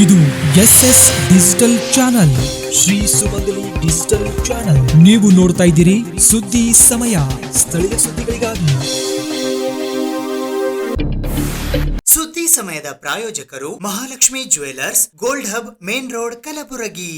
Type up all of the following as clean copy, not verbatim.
ಇದು SS digital channel, Shri ಸುಮಂಗಲಿ digital channel. ನೀವು ನೋಡ್ತಾ ಇದ್ದೀರಿ ಸುದ್ದಿ ಸಮಯ, ಸ್ಥಳೀಯ ಸುದ್ದಿಗಳಿಗಾಗಿ. ಸುದ್ದಿ ಸಮಯದ ಪ್ರಾಯೋಜಕರು Mahalakshmi jewellers, gold hub, main road, Kalaburagi.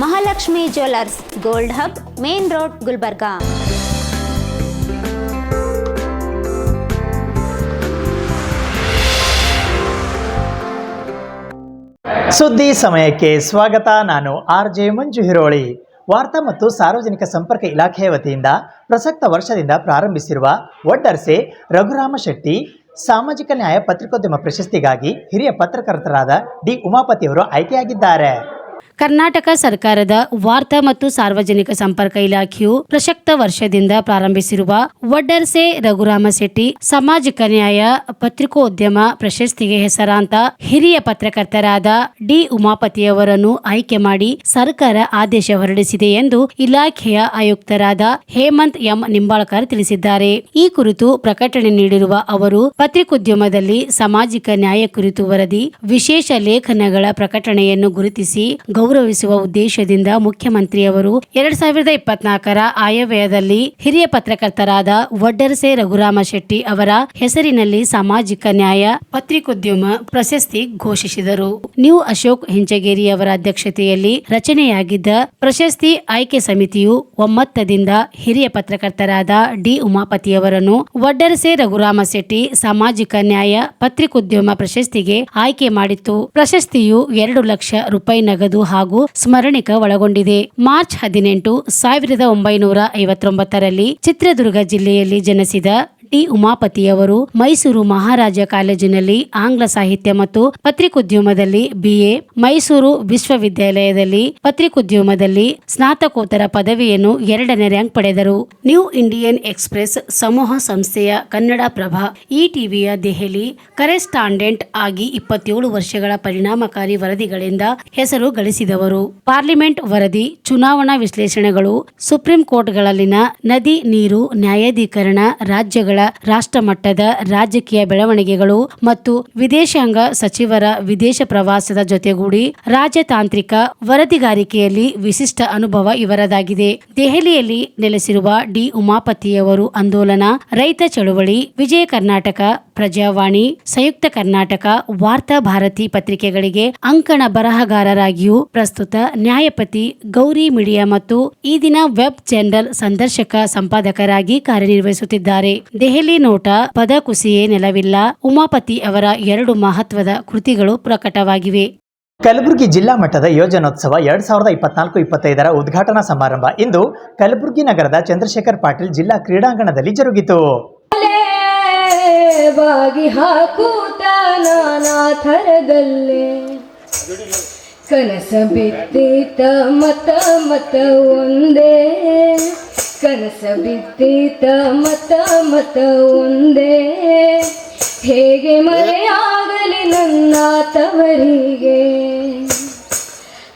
Mahalakshmi jewellers, gold hub, main road, Gulbarga. ಸುದ್ದಿ ಸಮಯಕ್ಕೆ ಸ್ವಾಗತ. ನಾನು RJ ಮಂಜು ಹಿರೋಳಿ. ವಾರ್ತಾ ಮತ್ತು ಸಾರ್ವಜನಿಕ ಸಂಪರ್ಕ ಇಲಾಖೆಯ ವತಿಯಿಂದ ಪ್ರಸಕ್ತ ವರ್ಷದಿಂದ ಪ್ರಾರಂಭಿಸಿರುವ ಒಡ್ಡರ್ಸೆ ರಘುರಾಮ ಶೆಟ್ಟಿ ಸಾಮಾಜಿಕ ನ್ಯಾಯ ಪತ್ರಿಕೋದ್ಯಮ ಪ್ರಶಸ್ತಿಗಾಗಿ ಹಿರಿಯ ಪತ್ರಕರ್ತರಾದ ಡಿ ಉಮಾಪತಿಯವರು ಆಯ್ಕೆಯಾಗಿದ್ದಾರೆ. ಕರ್ನಾಟಕ ಸರ್ಕಾರದ ವಾರ್ತಾ ಮತ್ತು ಸಾರ್ವಜನಿಕ ಸಂಪರ್ಕ ಇಲಾಖೆಯು ಪ್ರಸಕ್ತ ವರ್ಷದಿಂದ ಪ್ರಾರಂಭಿಸಿರುವ ಒಡ್ಡರ್ಸೆ ರಘುರಾಮ ಶೆಟ್ಟಿ ಸಾಮಾಜಿಕ ನ್ಯಾಯ ಪತ್ರಿಕೋದ್ಯಮ ಪ್ರಶಸ್ತಿಗೆ ಹೆಸರಾಂತ ಹಿರಿಯ ಪತ್ರಕರ್ತರಾದ ಡಿ ಉಮಾಪತಿಯವರನ್ನು ಆಯ್ಕೆ ಮಾಡಿ ಸರ್ಕಾರ ಆದೇಶ ಹೊರಡಿಸಿದೆ ಎಂದು ಇಲಾಖೆಯ ಆಯುಕ್ತರಾದ ಹೇಮಂತ್ ಎಂ ನಿಂಬಾಳ್ಕರ್ ತಿಳಿಸಿದ್ದಾರೆ. ಈ ಕುರಿತು ಪ್ರಕಟಣೆ ನೀಡಿರುವ ಅವರು, ಪತ್ರಿಕೋದ್ಯಮದಲ್ಲಿ ಸಾಮಾಜಿಕ ನ್ಯಾಯ ಕುರಿತು ವರದಿ, ವಿಶೇಷ ಲೇಖನಗಳ ಪ್ರಕಟಣೆಯನ್ನು ಗುರುತಿಸಿ ಗೌರವಿಸುವ ಉದ್ದೇಶದಿಂದ ಮುಖ್ಯಮಂತ್ರಿಯವರು 2024ರ ಆಯವ್ಯಯದಲ್ಲಿ ಹಿರಿಯ ಪತ್ರಕರ್ತರಾದ ಒಡ್ಡರ್ಸೆ ರಘುರಾಮ ಶೆಟ್ಟಿ ಅವರ ಹೆಸರಿನಲ್ಲಿ ಸಾಮಾಜಿಕ ನ್ಯಾಯ ಪತ್ರಿಕೋದ್ಯಮ ಪ್ರಶಸ್ತಿ ಘೋಷಿಸಿದರು. ನ್ಯೂ ಅಶೋಕ್ ಹೆಂಚಗೇರಿ ಅವರ ಅಧ್ಯಕ್ಷತೆಯಲ್ಲಿ ರಚನೆಯಾಗಿದ್ದ ಪ್ರಶಸ್ತಿ ಆಯ್ಕೆ ಸಮಿತಿಯು ಒಮ್ಮತದಿಂದ ಹಿರಿಯ ಪತ್ರಕರ್ತರಾದ ಡಿ ಉಮಾಪತಿಯವರನ್ನು ಒಡ್ಡರ್ಸೆ ರಘುರಾಮ ಶೆಟ್ಟಿ ಸಾಮಾಜಿಕ ನ್ಯಾಯ ಪತ್ರಿಕೋದ್ಯಮ ಪ್ರಶಸ್ತಿಗೆ ಆಯ್ಕೆ ಮಾಡಿತ್ತು. ಪ್ರಶಸ್ತಿಯು 2 ಲಕ್ಷ ರೂಪಾಯಿ ನಗದು ಹಾಗೂ ಸ್ಮರಣಿಕ ಒಳಗೊಂಡಿದೆ. ಮಾರ್ಚ್ 18, 1959ರಲ್ಲಿ ಚಿತ್ರದುರ್ಗ ಜಿಲ್ಲೆಯಲ್ಲಿ ಜನಿಸಿದ ಡಿ ಉಮಾಪತಿಯವರು ಮೈಸೂರು ಮಹಾರಾಜ ಕಾಲೇಜಿನಲ್ಲಿ ಆಂಗ್ಲ ಸಾಹಿತ್ಯ ಮತ್ತು ಪತ್ರಿಕೋದ್ಯಮದಲ್ಲಿ BA, ಮೈಸೂರು ವಿಶ್ವವಿದ್ಯಾಲಯದಲ್ಲಿ ಪತ್ರಿಕೋದ್ಯಮದಲ್ಲಿ ಸ್ನಾತಕೋತ್ತರ ಪದವಿಯನ್ನು 2ನೇ ರ್ಯಾಂಕ್ ಪಡೆದರು. ನ್ಯೂ ಇಂಡಿಯನ್ ಎಕ್ಸ್‌ಪ್ರೆಸ್ ಸಮೂಹ ಸಂಸ್ಥೆಯ ಕನ್ನಡ ಪ್ರಭ ETVಯ ದೆಹಲಿ ಕರೆಸ್ಪಾಂಡೆಂಟ್ ಆಗಿ 27 ವರ್ಷಗಳ ಪರಿಣಾಮಕಾರಿ ವರದಿಗಳಿಂದ ಹೆಸರು ಗಳಿಸಿದವರು. ಪಾರ್ಲಿಮೆಂಟ್ ವರದಿ, ಚುನಾವಣಾ ವಿಶ್ಲೇಷಣೆಗಳು, ಸುಪ್ರೀಂ ಕೋರ್ಟ್ಗಳಲ್ಲಿನ ನದಿ ನೀರು ನ್ಯಾಯಾಧೀಕರಣ, ರಾಜ್ಯಗಳ ರಾಷ್ಟ್ರಮಟ್ಟದ ರಾಜಕೀಯ ಬೆಳವಣಿಗೆಗಳು ಮತ್ತು ವಿದೇಶಾಂಗ ಸಚಿವರ ವಿದೇಶ ಪ್ರವಾಸದ ಜೊತೆಗೂಡಿ ರಾಜತಾಂತ್ರಿಕ ವರದಿಗಾರಿಕೆಯಲ್ಲಿ ವಿಶಿಷ್ಟ ಅನುಭವ ಇವರದಾಗಿದೆ. ದೆಹಲಿಯಲ್ಲಿ ನೆಲೆಸಿರುವ ಡಿ ಉಮಾಪತಿಯವರು ಆಂದೋಲನ, ರೈತ ಚಳುವಳಿ, ವಿಜಯ ಕರ್ನಾಟಕ, ಪ್ರಜಾವಾಣಿ, ಸಂಯುಕ್ತ ಕರ್ನಾಟಕ, ವಾರ್ತಾ ಭಾರತಿ ಪತ್ರಿಕೆಗಳಿಗೆ ಅಂಕಣ ಬರಹಗಾರರಾಗಿಯೂ ಪ್ರಸ್ತುತ ನ್ಯಾಯಪತಿ, ಗೌರಿ ಮೀಡಿಯಾ ಮತ್ತು ಈ ದಿನ ವೆಬ್ ಜನರಲ್ ಸಂದರ್ಶಕ ಸಂಪಾದಕರಾಗಿ ಕಾರ್ಯನಿರ್ವಹಿಸುತ್ತಿದ್ದಾರೆ. ದೆಹಲಿ ನೋಟ, ಪದಕುಸಿಯೇ ನೆಲವಿಲ್ಲ, ಉಮಾಪತಿ ಅವರ 2 ಮಹತ್ವದ ಕೃತಿಗಳು ಪ್ರಕಟವಾಗಿವೆ. ಕಲಬುರಗಿ ಜಿಲ್ಲಾ ಮಟ್ಟದ ಯೋಜನೋತ್ಸವ 2024-25ರ ಉದ್ಘಾಟನಾ ಸಮಾರಂಭ ಇಂದು ಕಲಬುರಗಿ ನಗರದ ಚಂದ್ರಶೇಖರ್ ಪಾಟೀಲ್ ಜಿಲ್ಲಾ ಕ್ರೀಡಾಂಗಣದಲ್ಲಿ ಜರುಗಿತು. ಕನಸ ಬಿದ್ದೀತ ಮತ ಮತ ಒಂದೇ, ಕನಸ ಬಿದ್ದೀತ ಮತ ಮತ ಒಂದೇ, ಹೇಗೆ ಮರೆಯಾಗಲಿ ನನ್ನ ತವರಿಗೆ,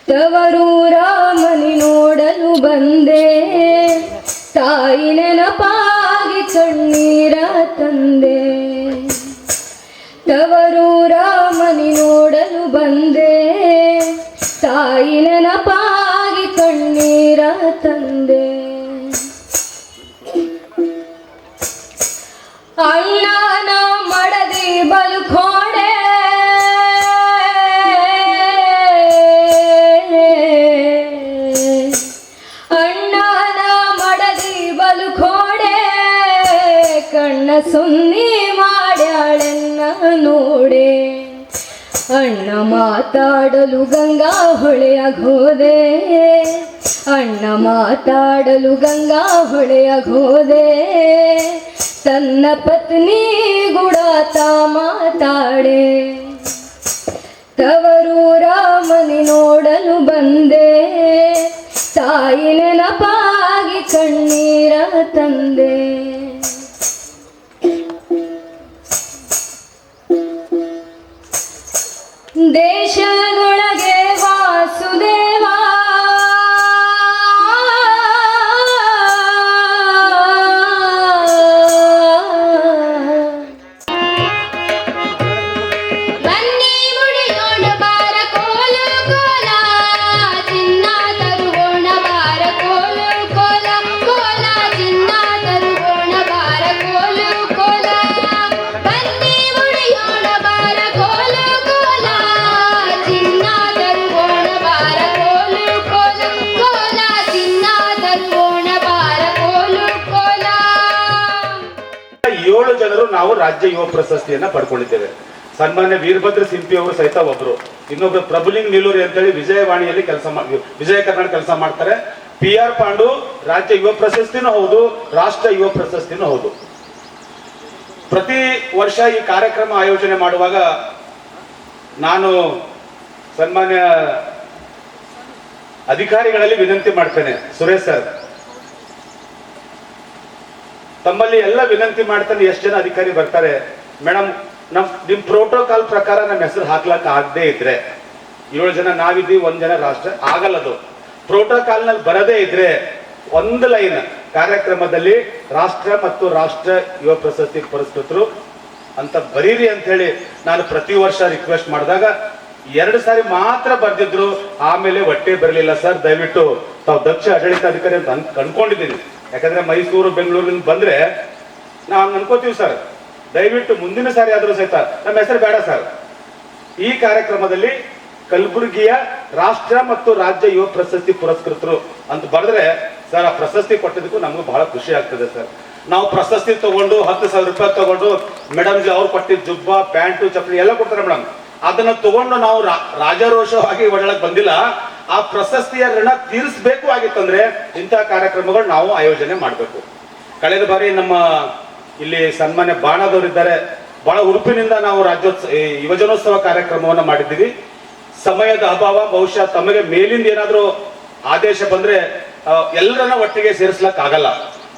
ತವರೂರ ಮನೆ ನೋಡಲು ಬಂದೆ, ತಾಯಿ ನೆನಪಾಗಿ ಕಣ್ಣೀರ ತಂದೆ, ತವರೂರ ಮನೆ ನೋಡಲು ಬಂದೆ, ತಾಯಿ ನೆನಪಾಗಿ ಕಣ್ಣೀರ ತಂದೆ. ಅಣ್ಣನ ಮಡದಿ ಬಲ್ಕೋಡೆ, ಅಣ್ಣನ ಮಡದಿ ಬಲ್ಕೋಡೆ, ಸೊನ್ನೆ ಮಾಡ್ಯಾಳೆನ್ನ ನೋಡೆ. ಅಣ್ಣ ಮಾತಾಡಲು ಗಂಗಾ ಹೊಳೆಯಾಗ ಹೋದೆ, ಅಣ್ಣ ಮಾತಾಡಲು ಗಂಗಾ ಹೊಳೆಯಾಗ ಹೋದೆ. ತನ್ನ ಪತ್ನಿ ಗುಡಾತ ಮಾತಾಡೆ. ತವರೂರ ಮನೆ ನೋಡಲು ಬಂದೆ, ತಾಯಿ ನೆನಪಾಗಿ ಕಣ್ಣೀರ ತಂದೆ. ದೇಶದೊಳಗೆ ವಾಸುದೇವ ಬನ್ನಿ ಮುಡಿಯೋಣ ಬಾರ ಕೋಲು ಕೋಲ, ಚಿನ್ನ ತರುಗೋಣ ಬಾರ ಕೋಲು ಕೋಲ, ಕೋಲ ಚಿನ್ನ ತರುಗೋಣ ಬಾರ ಕೋಲು ಕೋಲ. ಬನ್ನಿ ಮುಡಿಯೋಣ ಬಾರ ಕೋಲು ಕೋಲ, ಚಿನ್ನ ತರುಗೋಣ ಬಾರ ಕೋಲು ಕೋಲ, ಕೋಲ ಚಿನ್ನ ತರುಗೋಣ ಬಾರ ಕೋಲು ಕೋಲ. 7 ಜನರು ನಾವು ರಾಜ್ಯ ಯುವ ಪ್ರಶಸ್ತಿಯನ್ನ ಪಡ್ಕೊಂಡಿದ್ದೇವೆ. ಸನ್ಮಾನ್ಯ ವೀರಭದ್ರ ಸಿಂಪಿ ಅವರು ಸಹಿತ ಒಬ್ರು, ಇನ್ನೊಬ್ರು ಪ್ರಭುಲಿಂಗ್ ನಿಲೂರಿ ಅಂತೇಳಿ ವಿಜಯವಾಣಿಯಲ್ಲಿ ವಿಜಯ ಕರ್ನಾಟಕ ಕೆಲಸ ಮಾಡ್ತಾರೆ. PR ಪಾಂಡು ರಾಜ್ಯ ಯುವ ಪ್ರಶಸ್ತಿನೂ ಹೌದು, ರಾಷ್ಟ್ರ ಯುವ ಪ್ರಶಸ್ತಿನೂ ಹೌದು. ಪ್ರತಿ ವರ್ಷ ಈ ಕಾರ್ಯಕ್ರಮ ಆಯೋಜನೆ ಮಾಡುವಾಗ ನಾನು ಸನ್ಮಾನ್ಯ ಅಧಿಕಾರಿಗಳಲ್ಲಿ ವಿನಂತಿ ಮಾಡ್ತೇನೆ. ಸುರೇಶ್ ಸರ್, ತಮ್ಮಲ್ಲಿ ಎಲ್ಲ ವಿನಂತಿ ಮಾಡ್ತಾನೆ, ಎಷ್ಟು ಜನ ಅಧಿಕಾರಿ ಬರ್ತಾರೆ ಮೇಡಮ್, ನಿಮ್ ಪ್ರೋಟೋಕಾಲ್ ಪ್ರಕಾರ ನಮ್ಮ ಹೆಸರು ಹಾಕ್ಲಕ್ ಆಗದೆ ಇದ್ರೆ 7 ಜನ ನಾವಿದ್ದೀವಿ, 1 ಜನ ರಾಷ್ಟ್ರ ಆಗಲ್ಲದು. ಪ್ರೋಟೋಕಾಲ್ ನಲ್ಲಿ ಬರದೇ ಇದ್ರೆ ಒಂದು ಲೈನ್ ಕಾರ್ಯಕ್ರಮದಲ್ಲಿ ರಾಷ್ಟ್ರ ಮತ್ತು ರಾಷ್ಟ್ರ ಯುವ ಪ್ರಶಸ್ತಿ ಪುರಸ್ಕೃತರು ಅಂತ ಬರೀರಿ ಅಂತ ಹೇಳಿ ನಾನು ಪ್ರತಿ ವರ್ಷ ರಿಕ್ವೆಸ್ಟ್ ಮಾಡಿದಾಗ 2 ಸಾರಿ ಮಾತ್ರ ಬರ್ದಿದ್ರು. ಆಮೇಲೆ ಹೊಟ್ಟೆ ಬರಲಿಲ್ಲ. ಸರ್, ದಯವಿಟ್ಟು ತಾವು ದಕ್ಷ ಆಡಳಿತಾಧಿಕಾರಿ ಅಂತ ಅನ್ಕೊಂಡಿದ್ದೀನಿ. ಯಾಕಂದ್ರೆ ಮೈಸೂರು ಬೆಂಗಳೂರಿನಿಂದ ಬಂದ್ರೆ ನಾವು ಅನ್ಕೋತೀವಿ ಸರ್, ದಯವಿಟ್ಟು ಮುಂದಿನ ಸಾರಿ ಆದ್ರೂ ಸಹಿತ ನಮ್ಮ ಹೆಸರು ಬೇಡ ಸರ್. ಈ ಕಾರ್ಯಕ್ರಮದಲ್ಲಿ ಕಲಬುರಗಿಯ ರಾಷ್ಟ್ರ ಮತ್ತು ರಾಜ್ಯ ಯುವ ಪ್ರಶಸ್ತಿ ಪುರಸ್ಕೃತರು ಅಂತ ಬರೆದ್ರೆ ಸರ್, ಆ ಪ್ರಶಸ್ತಿ ಕೊಟ್ಟಿದ್ದಕ್ಕೂ ನಮಗೂ ಬಹಳ ಖುಷಿ ಆಗ್ತದೆ ಸರ್. ನಾವು ಪ್ರಶಸ್ತಿ ತಗೊಂಡು 10,000 ರೂಪಾಯಿ ತಗೊಂಡು ಮೇಡಮ್ ಜಿ ಅವ್ರು ಕೊಟ್ಟಿದ್ದ ಜುಬ್ಬ, ಪ್ಯಾಂಟು, ಚಪ್ಪಲಿ ಎಲ್ಲ ಕೊಡ್ತಾರೆ ಮೇಡಮ್. ಅದನ್ನ ತಗೊಂಡು ನಾವು ರಾಜಾರೋಷವಾಗಿ ಓಡಾಡಕ್ ಬಂದಿಲ್ಲ. ಆ ಪ್ರಶಸ್ತಿಯ ಋಣ ತೀರಿಸಬೇಕು ಆಗಿತ್ತಂದ್ರೆ ಇಂತಹ ಕಾರ್ಯಕ್ರಮಗಳು ನಾವು ಆಯೋಜನೆ ಮಾಡಬೇಕು. ಕಳೆದ ಬಾರಿ ನಮ್ಮ ಇಲ್ಲಿ ಸನ್ಮಾನ್ಯ ಬಾಣದವರಿದ್ದಾರೆ, ಬಹಳ ಉಡುಪಿನಿಂದ ನಾವು ಯುವಜನೋತ್ಸವ ಕಾರ್ಯಕ್ರಮವನ್ನು ಮಾಡಿದ್ದೀವಿ. ಸಮಯದ ಅಭಾವ, ಬಹುಶಃ ತಮಗೆ ಮೇಲಿಂದ ಏನಾದ್ರೂ ಆದೇಶ ಬಂದ್ರೆ ಎಲ್ಲರನ್ನ ಒಟ್ಟಿಗೆ ಸೇರಿಸ್ಲಕ್ ಆಗಲ್ಲ.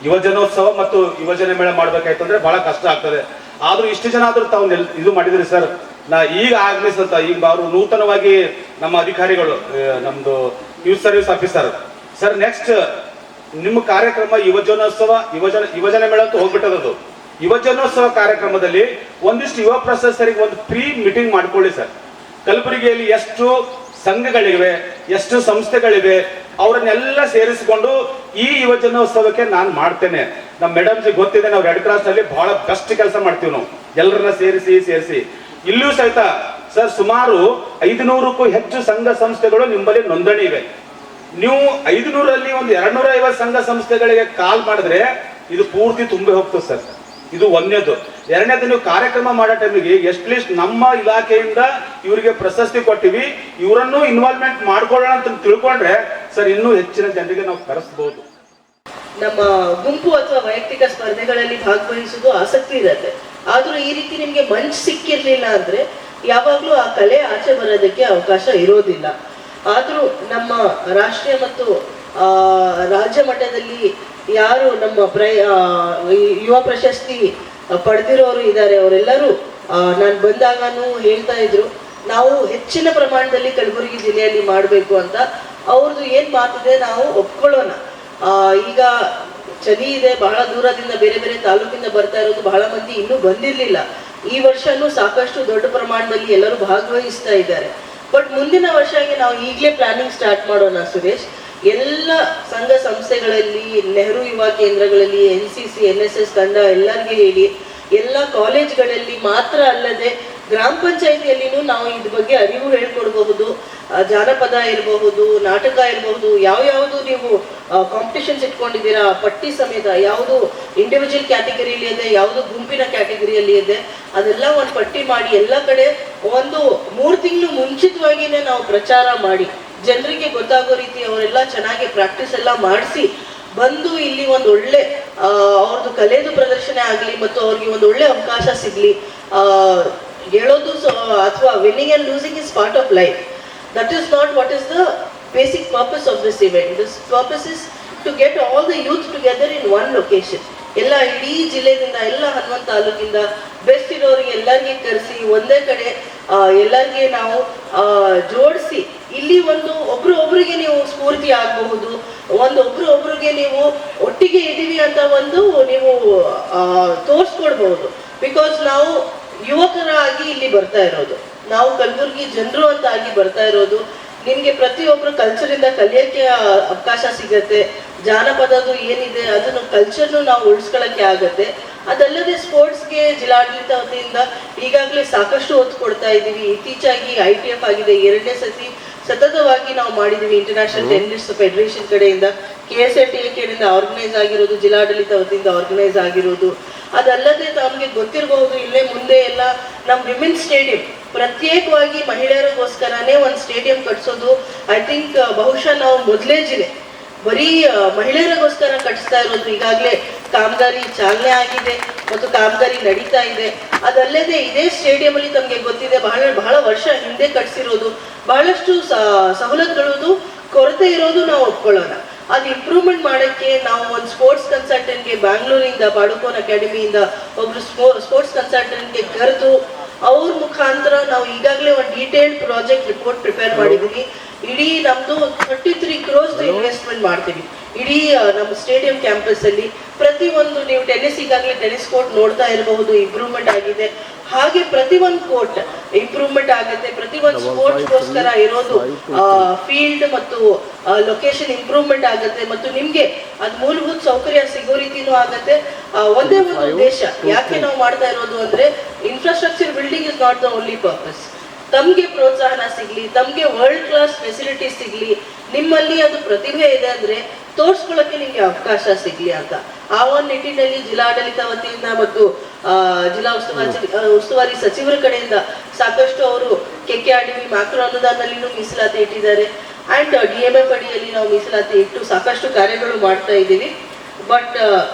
ಯುವಜನೋತ್ಸವ ಮತ್ತು ಯುವಜನ ಮೇಳ ಮಾಡ್ಬೇಕಾಯ್ತಂದ್ರೆ ಬಹಳ ಕಷ್ಟ ಆಗ್ತದೆ. ಆದ್ರೂ ಇಷ್ಟು ಜನ ಆದ್ರೂ ತಾವು ಇದು ಮಾಡಿದ್ರಿ ಸರ್. ನಾ ಈಗ ಆಗ್ಲಿಸಂತ ಈಗ ಅವರು ನೂತನವಾಗಿ ನಮ್ಮ ಅಧಿಕಾರಿಗಳು, ನಮ್ದು youth service officer sir, next ನಿಮ್ಮ ಕಾರ್ಯಕ್ರಮ ಯುವಜನೋತ್ಸವ ಯುವಜನ ಮೇಳ ಅಂತ ಹೋಗ್ಬಿಟ್ಟದದು. ಯುವಜನೋತ್ಸವ ಕಾರ್ಯಕ್ರಮದಲ್ಲಿ ಒಂದಿಷ್ಟು ಯುವ ಪ್ರಶಸ್ತರಿಗೆ ಒಂದು ಪ್ರೀ ಮೀಟಿಂಗ್ ಮಾಡ್ಕೊಳ್ಳಿ ಸರ್. ಕಲಬುರಗಿಯಲ್ಲಿ ಎಷ್ಟು ಸಂಘಗಳಿವೆ, ಎಷ್ಟು ಸಂಸ್ಥೆಗಳಿವೆ, ಅವರನ್ನೆಲ್ಲ ಸೇರಿಸಿಕೊಂಡು ಈ ಯುವಜನೋತ್ಸವಕ್ಕೆ ನಾನು ಮಾಡ್ತೇನೆ. ನಮ್ಮ ಮೇಡಮ್ ಜಿ ಗೊತ್ತಿದೆ, ನಾವು ರೆಡ್ ಕ್ರಾಸ್ ನಲ್ಲಿ ಬಹಳ ಬೆಸ್ಟ್ ಕೆಲಸ ಮಾಡ್ತೀವಿ. ನಾವು ಎಲ್ಲರನ್ನ ಸೇರಿಸಿ ಇಲ್ಲೂ ಸಹಿತ ಸರ್ ಸುಮಾರು 500ಕ್ಕೂ ಹೆಚ್ಚು ಸಂಘ ಸಂಸ್ಥೆಗಳು ನಿಮ್ಮಲ್ಲಿ ನೋಂದಣಿ ಇವೆ. ನೀವು 500ರಲ್ಲಿ ಒಂದು 250 ಸಂಘ ಸಂಸ್ಥೆಗಳಿಗೆ ಕಾಲ್ ಮಾಡಿದ್ರೆ ಇದು ಪೂರ್ತಿ ತುಂಬಿ ಹೋಗ್ತದೆ ಸರ್. ಇದು ಒಂದನೇದು. ಎರಡನೇದು, ನೀವು ಕಾರ್ಯಕ್ರಮ ಮಾಡೋ ಟೈಮಿಗೆ ಎಸ್ಟ್ ಲೀಸ್ಟ್ ನಮ್ಮ ಇಲಾಖೆಯಿಂದ ಇವರಿಗೆ ಪ್ರಶಸ್ತಿ ಕೊಟ್ಟಿವಿ, ಇವರನ್ನು ಇನ್ವಾಲ್ವ್ಮೆಂಟ್ ಮಾಡ್ಕೊಳ್ಳೋಣ ಅಂತ ತಿಳ್ಕೊಂಡ್ರೆ ಸರ್ ಇನ್ನೂ ಹೆಚ್ಚಿನ ಜನರಿಗೆ ನಾವು ಕರೆಸಬಹುದು. ನಮ್ಮ ಗುಂಪು ಅಥವಾ ವೈಯಕ್ತಿಕ ಸ್ಪರ್ಧೆಗಳಲ್ಲಿ ಭಾಗವಹಿಸೋದು ಆಸಕ್ತಿ ಇರುತ್ತೆ. ಆದ್ರೂ ಈ ರೀತಿ ನಿಮ್ಗೆ ಮಂಚ್ ಸಿಕ್ಕಿರ್ಲಿಲ್ಲ ಅಂದ್ರೆ ಯಾವಾಗ್ಲೂ ಆ ಕಲೆ ಆಚೆ ಬರೋದಕ್ಕೆ ಅವಕಾಶ ಇರೋದಿಲ್ಲ. ಆದ್ರೂ ನಮ್ಮ ರಾಷ್ಟ್ರೀಯ ಮತ್ತು ರಾಜ್ಯ ಮಟ್ಟದಲ್ಲಿ ಯಾರು ನಮ್ಮ ಯುವ ಪ್ರಶಸ್ತಿ ಪಡೆದಿರೋರು ಇದ್ದಾರೆ, ಅವರೆಲ್ಲರೂ ನಾನು ಬಂದಾಗನೂ ಹೇಳ್ತಾ ಇದ್ರು, ನಾವು ಹೆಚ್ಚಿನ ಪ್ರಮಾಣದಲ್ಲಿ ಕಲಬುರಗಿ ಜಿಲ್ಲೆಯಲ್ಲಿ ಮಾಡಬೇಕು ಅಂತ. ಅವ್ರದ್ದು ಏನ್ ಮಾತಿದೆ ನಾವು ಒಪ್ಕೊಳ್ಳೋಣ. ಈಗ ಚಳಿ ಇದೆ, ಬಹಳ ದೂರದಿಂದ ಬೇರೆ ಬೇರೆ ತಾಲೂಕಿಂದ ಬರ್ತಾ ಇರೋದು ಬಹಳ ಮಂದಿ ಇನ್ನೂ ಬಂದಿರ್ಲಿಲ್ಲ. ಈ ವರ್ಷನೂ ಸಾಕಷ್ಟು ದೊಡ್ಡ ಪ್ರಮಾಣದಲ್ಲಿ ಎಲ್ಲರೂ ಭಾಗವಹಿಸ್ತಾ ಇದ್ದಾರೆ. ಬಟ್ ಮುಂದಿನ ವರ್ಷಕ್ಕೆ ನಾವು ಈಗಲೇ ಪ್ಲಾನಿಂಗ್ ಸ್ಟಾರ್ಟ್ ಮಾಡೋಣ ಸುರೇಶ್. ಎಲ್ಲ ಸಂಘ ಸಂಸ್ಥೆಗಳಲ್ಲಿ, ನೆಹರು ಯುವ ಕೇಂದ್ರಗಳಲ್ಲಿ, NCC NSS ತಂಡ ಎಲ್ಲರಿಗೆ ಹೇಳಿ, ಎಲ್ಲ ಕಾಲೇಜ್ಗಳಲ್ಲಿ ಮಾತ್ರ ಅಲ್ಲದೆ ಗ್ರಾಮ ಪಂಚಾಯಿತಿಯಲ್ಲಿನೂ ನಾವು ಇದ್ರ ಬಗ್ಗೆ ಅರಿವು ಹೇಳ್ಕೊಡ್ಬಹುದು. ಜಾನಪದ ಇರಬಹುದು, ನಾಟಕ ಇರಬಹುದು, ಯಾವ್ಯಾವುದು ನೀವು ಕಾಂಪಿಟೇಷನ್ಸ್ ಇಟ್ಕೊಂಡಿದ್ದೀರಾ ಪಟ್ಟಿ ಸಮೇತ, ಯಾವುದು ಇಂಡಿವಿಜುವಲ್ ಕ್ಯಾಟಗರಿಯಲ್ಲಿ ಇದೆ, ಯಾವುದು ಗುಂಪಿನ ಕ್ಯಾಟಗರಿಯಲ್ಲಿ ಇದೆ, ಅದೆಲ್ಲ ಒಂದು ಪಟ್ಟಿ ಮಾಡಿ ಎಲ್ಲ ಕಡೆ ಒಂದು 3 ತಿಂಗಳು ಮುಂಚಿತವಾಗಿನೇ ನಾವು ಪ್ರಚಾರ ಮಾಡಿ ಜನರಿಗೆ ಗೊತ್ತಾಗೋ ರೀತಿ ಅವರೆಲ್ಲ ಚೆನ್ನಾಗಿ ಪ್ರಾಕ್ಟೀಸ್ ಎಲ್ಲ ಮಾಡಿಸಿ ಬಂದು ಇಲ್ಲಿ ಒಂದು ಒಳ್ಳೆ ಅವ್ರದ್ದು ಕಲೆದು ಪ್ರದರ್ಶನ ಆಗಲಿ ಮತ್ತು ಅವ್ರಿಗೆ ಒಂದು ಒಳ್ಳೆ ಅವಕಾಶ ಸಿಗಲಿ. ಹೇಳೋದು ಅಥವಾ winning and losing is part of life. That is not what is the basic purpose of this event. This purpose is to get all the youth together in one location. ಎಲ್ಲ ಇಡೀ ಜಿಲ್ಲೆಯಿಂದ, ಎಲ್ಲ 11 ತಾಲೂಕಿಂದ ಬೆಸ್ಟ್ ಇರೋರಿಗೆ ಎಲ್ಲರಿಗೆ ಕರೆಸಿ ಒಂದೇ ಕಡೆ ಎಲ್ಲರಿಗೆ ನಾವು ಜೋಡಿಸಿ ಇಲ್ಲಿ ಒಂದು ಒಬ್ರಿಗೆ ನೀವು ಸ್ಫೂರ್ತಿ ಆಗಬಹುದು, ಒಬ್ರಿಗೆ ನೀವು ಒಟ್ಟಿಗೆ ಇದ್ದೀವಿ ಅಂತ ಒಂದು ನೀವು ತೋರಿಸ್ಕೊಡ್ಬಹುದು. ಬಿಕಾಸ್ ನಾವು ಯುವಕರಾಗಿ ಇಲ್ಲಿ ಬರ್ತಾ ಇರೋದು, ನಾವು ಕಲಬುರ್ಗಿ ಜನರು ಅಂತ ಆಗಿ ಬರ್ತಾ ಇರೋದು. ನಿಮಗೆ ಪ್ರತಿಯೊಬ್ಬರು ಕಲ್ಚರಿಂದ ಕಲಿಯೋಕ್ಕೆ ಅವಕಾಶ ಸಿಗತ್ತೆ. ಜಾನಪದದು ಏನಿದೆ ಅದನ್ನು ಕಲ್ಚರ್ನು ನಾವು ಉಳಿಸ್ಕೊಳ್ಳೋಕ್ಕೆ ಆಗತ್ತೆ. ಅದಲ್ಲದೆ ಸ್ಪೋರ್ಟ್ಸ್ಗೆ ಜಿಲ್ಲಾಡಳಿತ ವತಿಯಿಂದ ಈಗಾಗಲೇ ಸಾಕಷ್ಟು ಒತ್ತು ಕೊಡ್ತಾ ಇದ್ದೀವಿ. ಇತ್ತೀಚೆಗೆ ITF ಆಗಿದೆ, 2ನೇ ಸತಿ ಸತತವಾಗಿ ನಾವು ಮಾಡಿದ್ದೀವಿ. ಇಂಟರ್ನ್ಯಾಷನಲ್ ಟೆನ್ನಿಸ್ ಫೆಡರೇಷನ್ ಕಡೆಯಿಂದ, KSATA ಕಡೆಯಿಂದ ಆರ್ಗನೈಸ್ ಆಗಿರೋದು, ಜಿಲ್ಲಾಡಳಿತ ವತಿಯಿಂದ ಆರ್ಗನೈಸ್ ಆಗಿರೋದು. ಅದಲ್ಲದೆ ನಮಗೆ ಗೊತ್ತಿರಬಹುದು, ಇಲ್ಲೇ ಮುಂದೆ ಎಲ್ಲ ನಮ್ಮ ವಿಮೆನ್ ಸ್ಟೇಡಿಯಂ ಪ್ರತ್ಯೇಕವಾಗಿ ಮಹಿಳೆಯರಿಗೋಸ್ಕರನೇ ಒಂದು ಸ್ಟೇಡಿಯಂ ಕಟ್ಸೋದು. ಐ ಥಿಂಕ್ ಬಹುಶಃ ನಾವು ಮೊದಲೇ ಜಿಲ್ಲೆ ಬರೀ ಮಹಿಳೆಯರಿಗೋಸ್ಕರ ಕಟ್ಟಿಸ್ತಾ ಇರೋದು. ಈಗಾಗಲೇ ಕಾಮಗಾರಿ ಚಾಲನೆ ಆಗಿದೆ ಮತ್ತು ಕಾಮಗಾರಿ ನಡೀತಾ ಇದೆ. ಅದಲ್ಲದೆ ಇದೇ ಸ್ಟೇಡಿಯಂ ಅಲ್ಲಿ ತಮಗೆ ಗೊತ್ತಿದೆ, ಬಹಳ ವರ್ಷ ಹಿಂದೆ ಕಟ್ಸಿರೋದು. ಬಹಳಷ್ಟು ಸವಲತ್ತುಗಳದು ಕೊರತೆ ಇರೋದು ನಾವು ಒಪ್ಕೊಳ್ಳೋಣ. ಅದು ಇಂಪ್ರೂವ್ಮೆಂಟ್ ಮಾಡೋಕ್ಕೆ ನಾವು ಒಂದು ಸ್ಪೋರ್ಟ್ಸ್ ಕನ್ಸಲ್ಟೆಂಟ್ಗೆ ಬ್ಯಾಂಗ್ಳೂರಿಂದ ಪಾಡುಕೋನ್ ಅಕಾಡೆಮಿಯಿಂದ ಒಬ್ರು ಸ್ಪೋರ್ಟ್ಸ್ ಕನ್ಸಲ್ಟೆಂಟ್ಗೆ ಕರೆದು ಅವ್ರ ಮುಖಾಂತರ ನಾವು ಈಗಾಗಲೇ ಒಂದು ಡೀಟೇಲ್ಡ್ ಪ್ರಾಜೆಕ್ಟ್ ರಿಪೋರ್ಟ್ ಪ್ರಿಪೇರ್ ಮಾಡಿದ್ದೀವಿ. ಇಡೀ ನಮ್ದು 33 crores ಇನ್ವೆಸ್ಟ್ಮೆಂಟ್ ಮಾಡ್ತೀವಿ ಇಡೀ ನಮ್ಮ ಸ್ಟೇಡಿಯಂ ಕ್ಯಾಂಪಸ್ ಅಲ್ಲಿ. ಪ್ರತಿಯೊಂದು ನೀವು ಟೆನ್ನಿಸ್, ಈಗಾಗಲೇ ಟೆನ್ನಿಸ್ ಕೋರ್ಟ್ ನೋಡ್ತಾ ಇರಬಹುದು, ಇಂಪ್ರೂವ್ಮೆಂಟ್ ಆಗಿದೆ. ಹಾಗೆ ಪ್ರತಿಯೊಂದು ಕೋರ್ಟ್ ಇಂಪ್ರೂವ್ಮೆಂಟ್ ಆಗುತ್ತೆ. ಪ್ರತಿಯೊಂದು ಸ್ಪೋರ್ಟ್ಸ್ಗೋಸ್ಕರ ಇರೋದು ಫೀಲ್ಡ್ ಮತ್ತು ಲೊಕೇಶನ್ ಇಂಪ್ರೂವ್ಮೆಂಟ್ ಆಗುತ್ತೆ. ಮತ್ತು ನಿಮ್ಗೆ ಅದು ಮೂಲಭೂತ ಸೌಕರ್ಯ ಸಿಗೋ ರೀತಿನೂ ಆಗುತ್ತೆ. ಒಂದೇ ಒಂದು ಉದ್ದೇಶ ಯಾಕೆ ನಾವು ಮಾಡ್ತಾ ಇರೋದು ಅಂದ್ರೆ, infrastructure building is not the only purpose. ತಮಗೆ ಪ್ರೋತ್ಸಾಹನ ಸಿಗ್ಲಿ, ತಮಗೆ ವರ್ಲ್ಡ್ ಕ್ಲಾಸ್ ಫೆಸಿಲಿಟೀಸ್ ಸಿಗ್ಲಿ, ನಿಮ್ಮಲ್ಲಿ ಅದು ಪ್ರತಿಭೆ ಇದೆ ಅಂದ್ರೆ ತೋರಿಸ್ಕೊಳ್ಳೋಕೆ ನಿಮ್ಗೆ ಅವಕಾಶ ಸಿಗ್ಲಿ ಅಂತ ಆ ಒಂದು ನಿಟ್ಟಿನಲ್ಲಿ ಜಿಲ್ಲಾಡಳಿತ ವತಿಯಿಂದ ಮತ್ತು ಜಿಲ್ಲಾ ಉಸ್ತುವಾರಿ ಸಚಿವರ ಕಡೆಯಿಂದ ಸಾಕಷ್ಟು ಅವರು KKRDB ಮ್ಯಾಕ್ರೋ ಅನುದಾನದಲ್ಲಿನೂ ಮೀಸಲಾತಿ ಇಟ್ಟಿದ್ದಾರೆ. ಅಂಡ್ DMF ಅಡಿಯಲ್ಲಿ ನಾವು ಮೀಸಲಾತಿ ಇಟ್ಟು ಸಾಕಷ್ಟು ಕಾರ್ಯಗಳು ಮಾಡ್ತಾ ಇದ್ದೀವಿ. ಬಟ್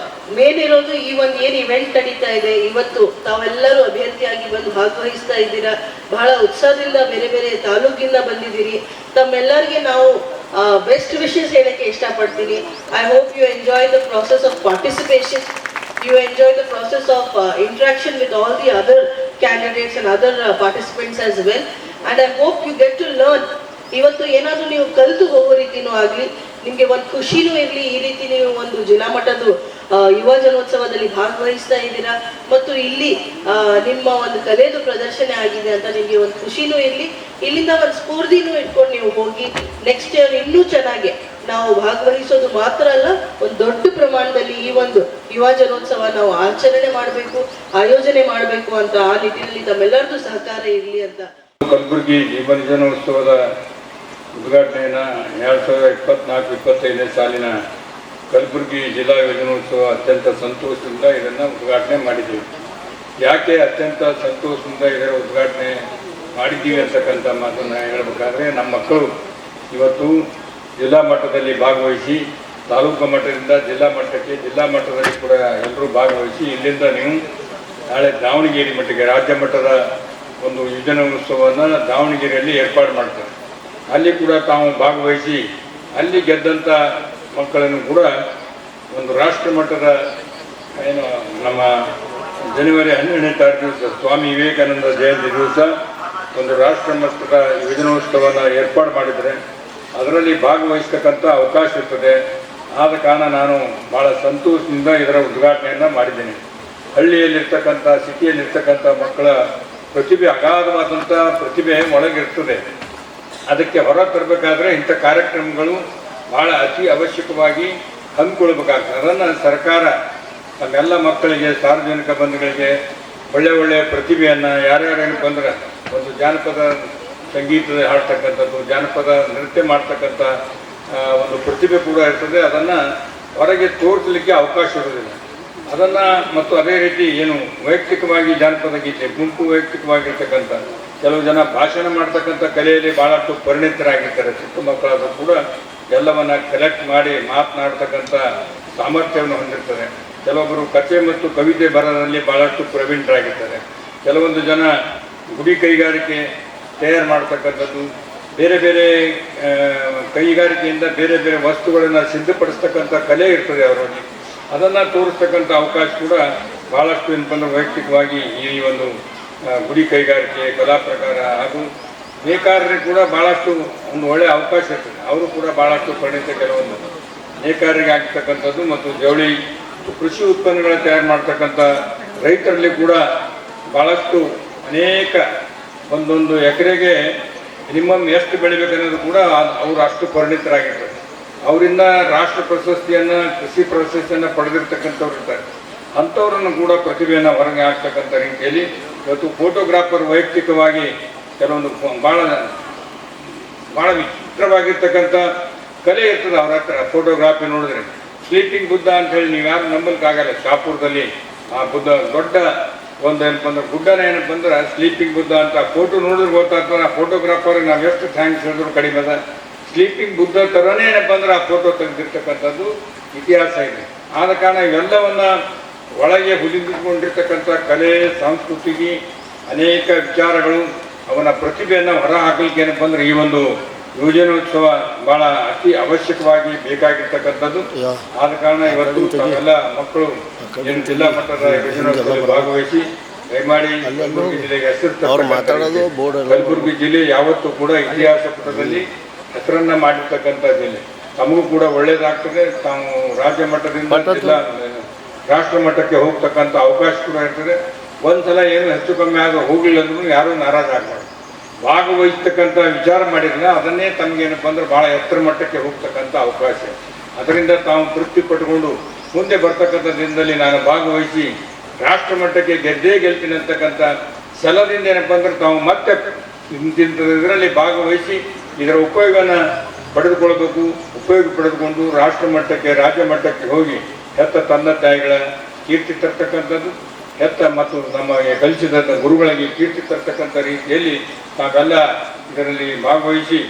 ಮೇನ್ ಇರೋದು ಈ ಒಂದು ಏನು ಇವೆಂಟ್ ನಡೀತಾ ಇದೆ ಇವತ್ತು, ತಾವೆಲ್ಲರೂ ಅಭ್ಯರ್ಥಿಯಾಗಿ ಬಂದು ಭಾಗವಹಿಸ್ತಾ ಇದ್ದೀರಾ. ಬಹಳ ಉತ್ಸಾಹದಿಂದ ಬೇರೆ ಬೇರೆ ತಾಲೂಕಿಂದ ಬಂದಿದ್ದೀರಿ. ತಮ್ಮೆಲ್ಲರಿಗೆ ನಾವು ಬೆಸ್ಟ್ ವಿಶಸ್ ಹೇಳಕ್ಕೆ ಇಷ್ಟಪಡ್ತೀನಿ. I hope you enjoy the process of participation, you enjoy the process of interaction with all the other candidates and other participants as well, and I hope you get to learn. ಇವತ್ತು ಏನಾದರೂ ನೀವು ಕಲಿತು ಹೋಗೋ ರೀತಿನೂ ಆಗಲಿ, ನಿಮಗೆ ಒಂದು ಖುಷಿನೂ ಇರಲಿ. ಈ ರೀತಿ ನೀವು ಒಂದು ಜಿಲ್ಲಾ ಮಟ್ಟದ ಯುವ ಜನೋತ್ಸವದಲ್ಲಿ ಭಾಗವಹಿಸ್ತಾ ಇದ್ದೀರಾ ಮತ್ತು ಇಲ್ಲಿ ನಿಮ್ಮ ಒಂದು ಕಲೆದು ಪ್ರದರ್ಶನ ಆಗಿದೆ ಅಂತ ನಿಮಗೆ ಒಂದು ಖುಷಿನೂ ಇರಲಿ. ಇಲ್ಲಿಂದ ಒಂದು ಸ್ಫೂರ್ತಿನೂ ಇಟ್ಕೊಂಡು ನೀವು ಹೋಗಿ ನೆಕ್ಸ್ಟ್ ಇಯರ್ ಇನ್ನೂ ಚೆನ್ನಾಗಿ ನಾವು ಭಾಗವಹಿಸೋದು ಮಾತ್ರ ಅಲ್ಲ, ಒಂದು ದೊಡ್ಡ ಪ್ರಮಾಣದಲ್ಲಿ ಈ ಒಂದು ಯುವ ಜನೋತ್ಸವ ನಾವು ಆಚರಣೆ ಮಾಡಬೇಕು, ಆಯೋಜನೆ ಮಾಡಬೇಕು ಅಂತ ಆ ನಿಟ್ಟಿನಲ್ಲಿ ತಮ್ಮೆಲ್ಲರದ್ದು ಸಹಕಾರ ಇರಲಿ ಅಂತ. ಕಲಬುರಗಿ ಜೀವನ ಜನೋತ್ಸವದ ಉದ್ಘಾಟನೆಯನ್ನು 2024-25ನೇ ಸಾಲಿನ ಕಲಬುರಗಿ ಜಿಲ್ಲಾ ಯೋಜನೋತ್ಸವ ಅತ್ಯಂತ ಸಂತೋಷದಿಂದ ಇದನ್ನು ಉದ್ಘಾಟನೆ ಮಾಡಿದ್ದೀವಿ. ಯಾಕೆ ಅತ್ಯಂತ ಸಂತೋಷದಿಂದ ಇದರ ಉದ್ಘಾಟನೆ ಮಾಡಿದ್ದೀವಿ ಅಂತಕ್ಕಂಥ ಮಾತನ್ನು ಹೇಳಬೇಕಾದ್ರೆ, ನಮ್ಮ ಮಕ್ಕಳು ಇವತ್ತು ಜಿಲ್ಲಾ ಮಟ್ಟದಲ್ಲಿ ಭಾಗವಹಿಸಿ, ತಾಲೂಕು ಮಟ್ಟದಿಂದ ಜಿಲ್ಲಾ ಮಟ್ಟಕ್ಕೆ, ಜಿಲ್ಲಾ ಮಟ್ಟದಲ್ಲಿ ಕೂಡ ಎಲ್ಲರೂ ಭಾಗವಹಿಸಿ, ಇಲ್ಲಿಂದ ನೀವು ನಾಳೆ ದಾವಣಗೆರೆ ಮಟ್ಟಿಗೆ ರಾಜ್ಯ ಮಟ್ಟದ ಒಂದು ಯುವಜನೋತ್ಸವವನ್ನು ದಾವಣಗೆರೆಯಲ್ಲಿ ಏರ್ಪಾಡು ಮಾಡ್ತಾರೆ. ಅಲ್ಲಿ ಕೂಡ ತಾವು ಭಾಗವಹಿಸಿ ಅಲ್ಲಿ ಗೆದ್ದಂಥ ಮಕ್ಕಳನ್ನು ಕೂಡ ಒಂದು ರಾಷ್ಟ್ರ ಮಟ್ಟದ ಏನು ನಮ್ಮ ಜನವರಿ 12ನೇ ತಾರೀಕು ದಿವಸ ಸ್ವಾಮಿ ವಿವೇಕಾನಂದ ಜಯಂತಿ ದಿವಸ ಒಂದು ರಾಷ್ಟ್ರ ಮಟ್ಟದ ಯುವಜನೋತ್ಸವನ ಏರ್ಪಾಡು ಮಾಡಿದರೆ ಅದರಲ್ಲಿ ಭಾಗವಹಿಸ್ತಕ್ಕಂಥ ಅವಕಾಶ ಇರ್ತದೆ. ಆದ ಕಾರಣ ನಾನು ಭಾಳ ಸಂತೋಷದಿಂದ ಇದರ ಉದ್ಘಾಟನೆಯನ್ನು ಮಾಡಿದ್ದೇನೆ. ಹಳ್ಳಿಯಲ್ಲಿರ್ತಕ್ಕಂಥ, ಸಿಟಿಯಲ್ಲಿರ್ತಕ್ಕಂಥ ಮಕ್ಕಳ ಪ್ರತಿಭೆ, ಅಗಾಧವಾದಂಥ ಪ್ರತಿಭೆ ಒಳಗಿರ್ತದೆ. ಅದಕ್ಕೆ ಹೊರ ತರಬೇಕಾದ್ರೆ ಇಂಥ ಕಾರ್ಯಕ್ರಮಗಳು ಭಾಳ ಅತಿ ಅವಶ್ಯಕವಾಗಿ ಹಮ್ಮಿಕೊಳ್ಬೇಕಾಗ್ತದೆ. ಅದನ್ನು ಸರ್ಕಾರ ತಮ್ಮೆಲ್ಲ ಮಕ್ಕಳಿಗೆ, ಸಾರ್ವಜನಿಕ ಬಂಧುಗಳಿಗೆ ಒಳ್ಳೆಯ ಪ್ರತಿಭೆಯನ್ನು ಯಾರ್ಯಾರೇನಪ್ಪ ಅಂದ್ರೆ ಒಂದು ಜಾನಪದ ಸಂಗೀತದ ಹಾಡ್ತಕ್ಕಂಥದ್ದು, ಜಾನಪದ ನೃತ್ಯ ಮಾಡ್ತಕ್ಕಂಥ ಒಂದು ಪ್ರತಿಭೆ ಕೂಡ ಇರ್ತದೆ. ಅದನ್ನು ಹೊರಗೆ ತೋರಿಸಲಿಕ್ಕೆ ಅವಕಾಶ ಇರೋದಿಲ್ಲ. ಅದನ್ನು ಮತ್ತು ಅದೇ ರೀತಿ ಏನು ವೈಯಕ್ತಿಕವಾಗಿ ಜಾನಪದ ಗೀತೆ, ಗುಂಪು ವೈಯಕ್ತಿಕವಾಗಿರ್ತಕ್ಕಂಥ ಕೆಲವು ಜನ ಭಾಷಣ ಮಾಡ್ತಕ್ಕಂಥ ಕಲೆಯಲ್ಲಿ ಭಾಳಷ್ಟು ಪರಿಣಿತರಾಗಿರ್ತಾರೆ. ಚಿಕ್ಕ ಮಕ್ಕಳಾದರೂ ಕೂಡ ಎಲ್ಲವನ್ನು ಕಲೆಕ್ಟ್ ಮಾಡಿ ಮಾತನಾಡ್ತಕ್ಕಂಥ ಸಾಮರ್ಥ್ಯವನ್ನು ಹೊಂದಿರ್ತಾರೆ. ಕೆಲವೊಬ್ಬರು ಕಥೆ ಮತ್ತು ಕವಿತೆ ಬರೋದ್ರಲ್ಲಿ ಭಾಳಷ್ಟು ಪ್ರವೀಣರಾಗಿರ್ತಾರೆ. ಕೆಲವೊಂದು ಜನ ಗುಡಿ ಕೈಗಾರಿಕೆ ತಯಾರು ಮಾಡ್ತಕ್ಕಂಥದ್ದು, ಬೇರೆ ಬೇರೆ ಕೈಗಾರಿಕೆಯಿಂದ ಬೇರೆ ಬೇರೆ ವಸ್ತುಗಳನ್ನು ಸಿದ್ಧಪಡಿಸ್ತಕ್ಕಂಥ ಕಲೆ ಇರ್ತದೆ ಅವರಲ್ಲಿ. ಅದನ್ನು ತೋರಿಸ್ತಕ್ಕಂಥ ಅವಕಾಶ ಕೂಡ ಭಾಳಷ್ಟು ಏನಪ್ಪ ಅಂದ್ರೆ ವೈಯಕ್ತಿಕವಾಗಿ ಈ ಒಂದು ಗುಡಿ ಕೈಗಾರಿಕೆ ಕಲಾ ಪ್ರಕಾರ ಹಾಗೂ ನೇಕಾರರಿಗೆ ಕೂಡ ಭಾಳಷ್ಟು ಒಂದು ಒಳ್ಳೆಯ ಅವಕಾಶ ಇರ್ತದೆ. ಅವರು ಕೂಡ ಭಾಳಷ್ಟು ಪರಿಣಿತ ಕೆಲವೊಂದು ನೇಕಾರರಿಗೆ ಆಗ್ತಕ್ಕಂಥದ್ದು ಮತ್ತು ಜವಳಿ ಕೃಷಿ ಉತ್ಪನ್ನಗಳ ತಯಾರು ಮಾಡ್ತಕ್ಕಂಥ ರೈತರಲ್ಲಿ ಕೂಡ ಭಾಳಷ್ಟು ಅನೇಕ ಒಂದೊಂದು ಎಕರೆಗೆ ಮಿನಿಮಮ್ ಎಷ್ಟು ಬೆಳಿಬೇಕನ್ನೋದು ಕೂಡ ಅವರು ಅಷ್ಟು ಪರಿಣಿತರಾಗಿರ್ತಾರೆ. ಅವರಿಂದ ರಾಷ್ಟ್ರ ಪ್ರಶಸ್ತಿಯನ್ನು, ಕೃಷಿ ಪ್ರಶಸ್ತಿಯನ್ನು ಪಡೆದಿರ್ತಕ್ಕಂಥವ್ರು ಇರ್ತಾರೆ. ಅಂಥವ್ರನ್ನು ಕೂಡ ಪ್ರತಿಭೆಯನ್ನು ಹೊರಗೆ ಹಾಕ್ತಕ್ಕಂಥ ರೀತಿಯಲ್ಲಿ ಇವತ್ತು ಫೋಟೋಗ್ರಾಫರ್ ವೈಯಕ್ತಿಕವಾಗಿ ಕೆಲವೊಂದು ಭಾಳ ವಿಚಿತ್ರವಾಗಿರ್ತಕ್ಕಂಥ ಕಲೆ ಇರ್ತದೆ ಅವ್ರ ಹತ್ರ. ಫೋಟೋಗ್ರಾಫಿ ನೋಡಿದ್ರೆ ಸ್ಲೀಪಿಂಗ್ ಬುದ್ಧ ಅಂತ ಹೇಳಿ ನೀವು ಯಾರು ನಂಬಲಿಕ್ಕಾಗಲ್ಲ. ಶಾಪುರದಲ್ಲಿ ಆ ಬುದ್ಧ ದೊಡ್ಡ ಒಂದು ಏನಪ್ಪ ಅಂದ್ರೆ ಗುಡ್ಡನ ಏನಪ್ಪ ಅಂದ್ರೆ ಸ್ಲೀಪಿಂಗ್ ಬುದ್ಧ ಅಂತ ಫೋಟೋ ನೋಡಿದ್ರೆ ಗೊತ್ತಾಗ್ತದೆ. ಆ ಫೋಟೋಗ್ರಾಫರ್ಗೆ ನಾವು ಎಷ್ಟು ಥ್ಯಾಂಕ್ಸ್ ಹೇಳಿದ್ರು ಕಡಿಮೆ ಅದ. ಸ್ಲೀಪಿಂಗ್ ಬುದ್ಧ ಥರನೇ ಏನಪ್ಪ ಅಂದ್ರೆ ಆ ಫೋಟೋ ತೆಗೆದಿರ್ತಕ್ಕಂಥದ್ದು ಇತಿಹಾಸ ಇದೆ. ಆದ ಕಾರಣ ಇವೆಲ್ಲವನ್ನ ಒಳಗೆ ಹುದುಗಿಕೊಂಡಿರ್ತಕ್ಕಂಥ ಕಲೆ, ಸಂಸ್ಕೃತಿಗೆ ಅನೇಕ ವಿಚಾರಗಳು, ಅವನ ಪ್ರತಿಭೆಯನ್ನು ಹೊರ ಹಾಕಲಿಕ್ಕೆ ಏನಪ್ಪ ಅಂದ್ರೆ ಈ ಒಂದು ಯುವಜನೋತ್ಸವ ಭಾಳ ಅತಿ ಅವಶ್ಯಕವಾಗಿ ಬೇಕಾಗಿರ್ತಕ್ಕಂಥದ್ದು. ಆದ ಕಾರಣ ಇವತ್ತು ತಾವೆಲ್ಲ ಮಕ್ಕಳು ಏನು ಜಿಲ್ಲಾ ಮಟ್ಟದ ಯುವಜನೋತ್ಸವದಲ್ಲಿ ಭಾಗವಹಿಸಿ ದಯಮಾಡಿ ಕಲಬುರಗಿ ಜಿಲ್ಲೆಗೆ ಹೆಸರು, ಕಲಬುರಗಿ ಜಿಲ್ಲೆ ಯಾವತ್ತೂ ಕೂಡ ಇತಿಹಾಸ ಪುಟದಲ್ಲಿ ಹೆಸರನ್ನ ಮಾಡಿರ್ತಕ್ಕಂಥ ಜಿಲ್ಲೆ. ತಮಗೂ ಕೂಡ ಒಳ್ಳೇದಾಗ್ತದೆ. ತಾವು ರಾಜ್ಯ ಮಟ್ಟದಿಂದ ಜಿಲ್ಲಾ ರಾಷ್ಟ್ರ ಮಟ್ಟಕ್ಕೆ ಹೋಗ್ತಕ್ಕಂಥ ಅವಕಾಶ ಕೂಡ ಇರ್ತದೆ. ಒಂದ್ಸಲ ಏನು ಹೆಚ್ಚು ಕಮ್ಮಿ ಆಗ ಹೋಗಲಿಲ್ಲ ಅಂದ್ರೂ ಯಾರೂ ನಾರಾಜಾಗಬಾರ್ದು. ಭಾಗವಹಿಸ್ತಕ್ಕಂಥ ವಿಚಾರ ಮಾಡಿದ್ರೆ ಅದನ್ನೇ ತಮಗೇನಪ್ಪ ಅಂದ್ರೆ ಭಾಳ ಎತ್ತರ ಮಟ್ಟಕ್ಕೆ ಹೋಗ್ತಕ್ಕಂಥ ಅವಕಾಶ. ಅದರಿಂದ ತಾವು ತೃಪ್ತಿ ಪಟ್ಟುಕೊಂಡು ಮುಂದೆ ಬರ್ತಕ್ಕಂಥ ದಿನದಲ್ಲಿ ನಾನು ಭಾಗವಹಿಸಿ ರಾಷ್ಟ್ರ ಮಟ್ಟಕ್ಕೆ ಗೆದ್ದೇ ಗೆಲ್ತೀನಿ ಅಂತಕ್ಕಂಥ ಛಲದಿಂದ ಏನಪ್ಪ ಅಂದ್ರೆ ತಾವು ಮತ್ತೆ ಇದರಲ್ಲಿ ಭಾಗವಹಿಸಿ ಇದರ ಉಪಯೋಗನ ಪಡೆದುಕೊಳ್ಬೇಕು. ಉಪಯೋಗ ಪಡೆದುಕೊಂಡು ರಾಷ್ಟ್ರ ಮಟ್ಟಕ್ಕೆ, ರಾಜ್ಯ ಮಟ್ಟಕ್ಕೆ ಹೋಗಿ ಹೆತ್ತ ತಂದೆ ತಾಯಿಗಳ ಕೀರ್ತಿ ತರ್ತಕ್ಕಂಥದ್ದು, ಹೆತ್ತ ಮತ್ತು ನಮಗೆ ಕಲಿಸಿದಂಥ ಗುರುಗಳಿಗೆ ಕೀರ್ತಿ ತರ್ತಕ್ಕಂಥ ರೀತಿಯಲ್ಲಿ ನಾವೆಲ್ಲ ಇದರಲ್ಲಿ ಭಾಗವಹಿಸಿ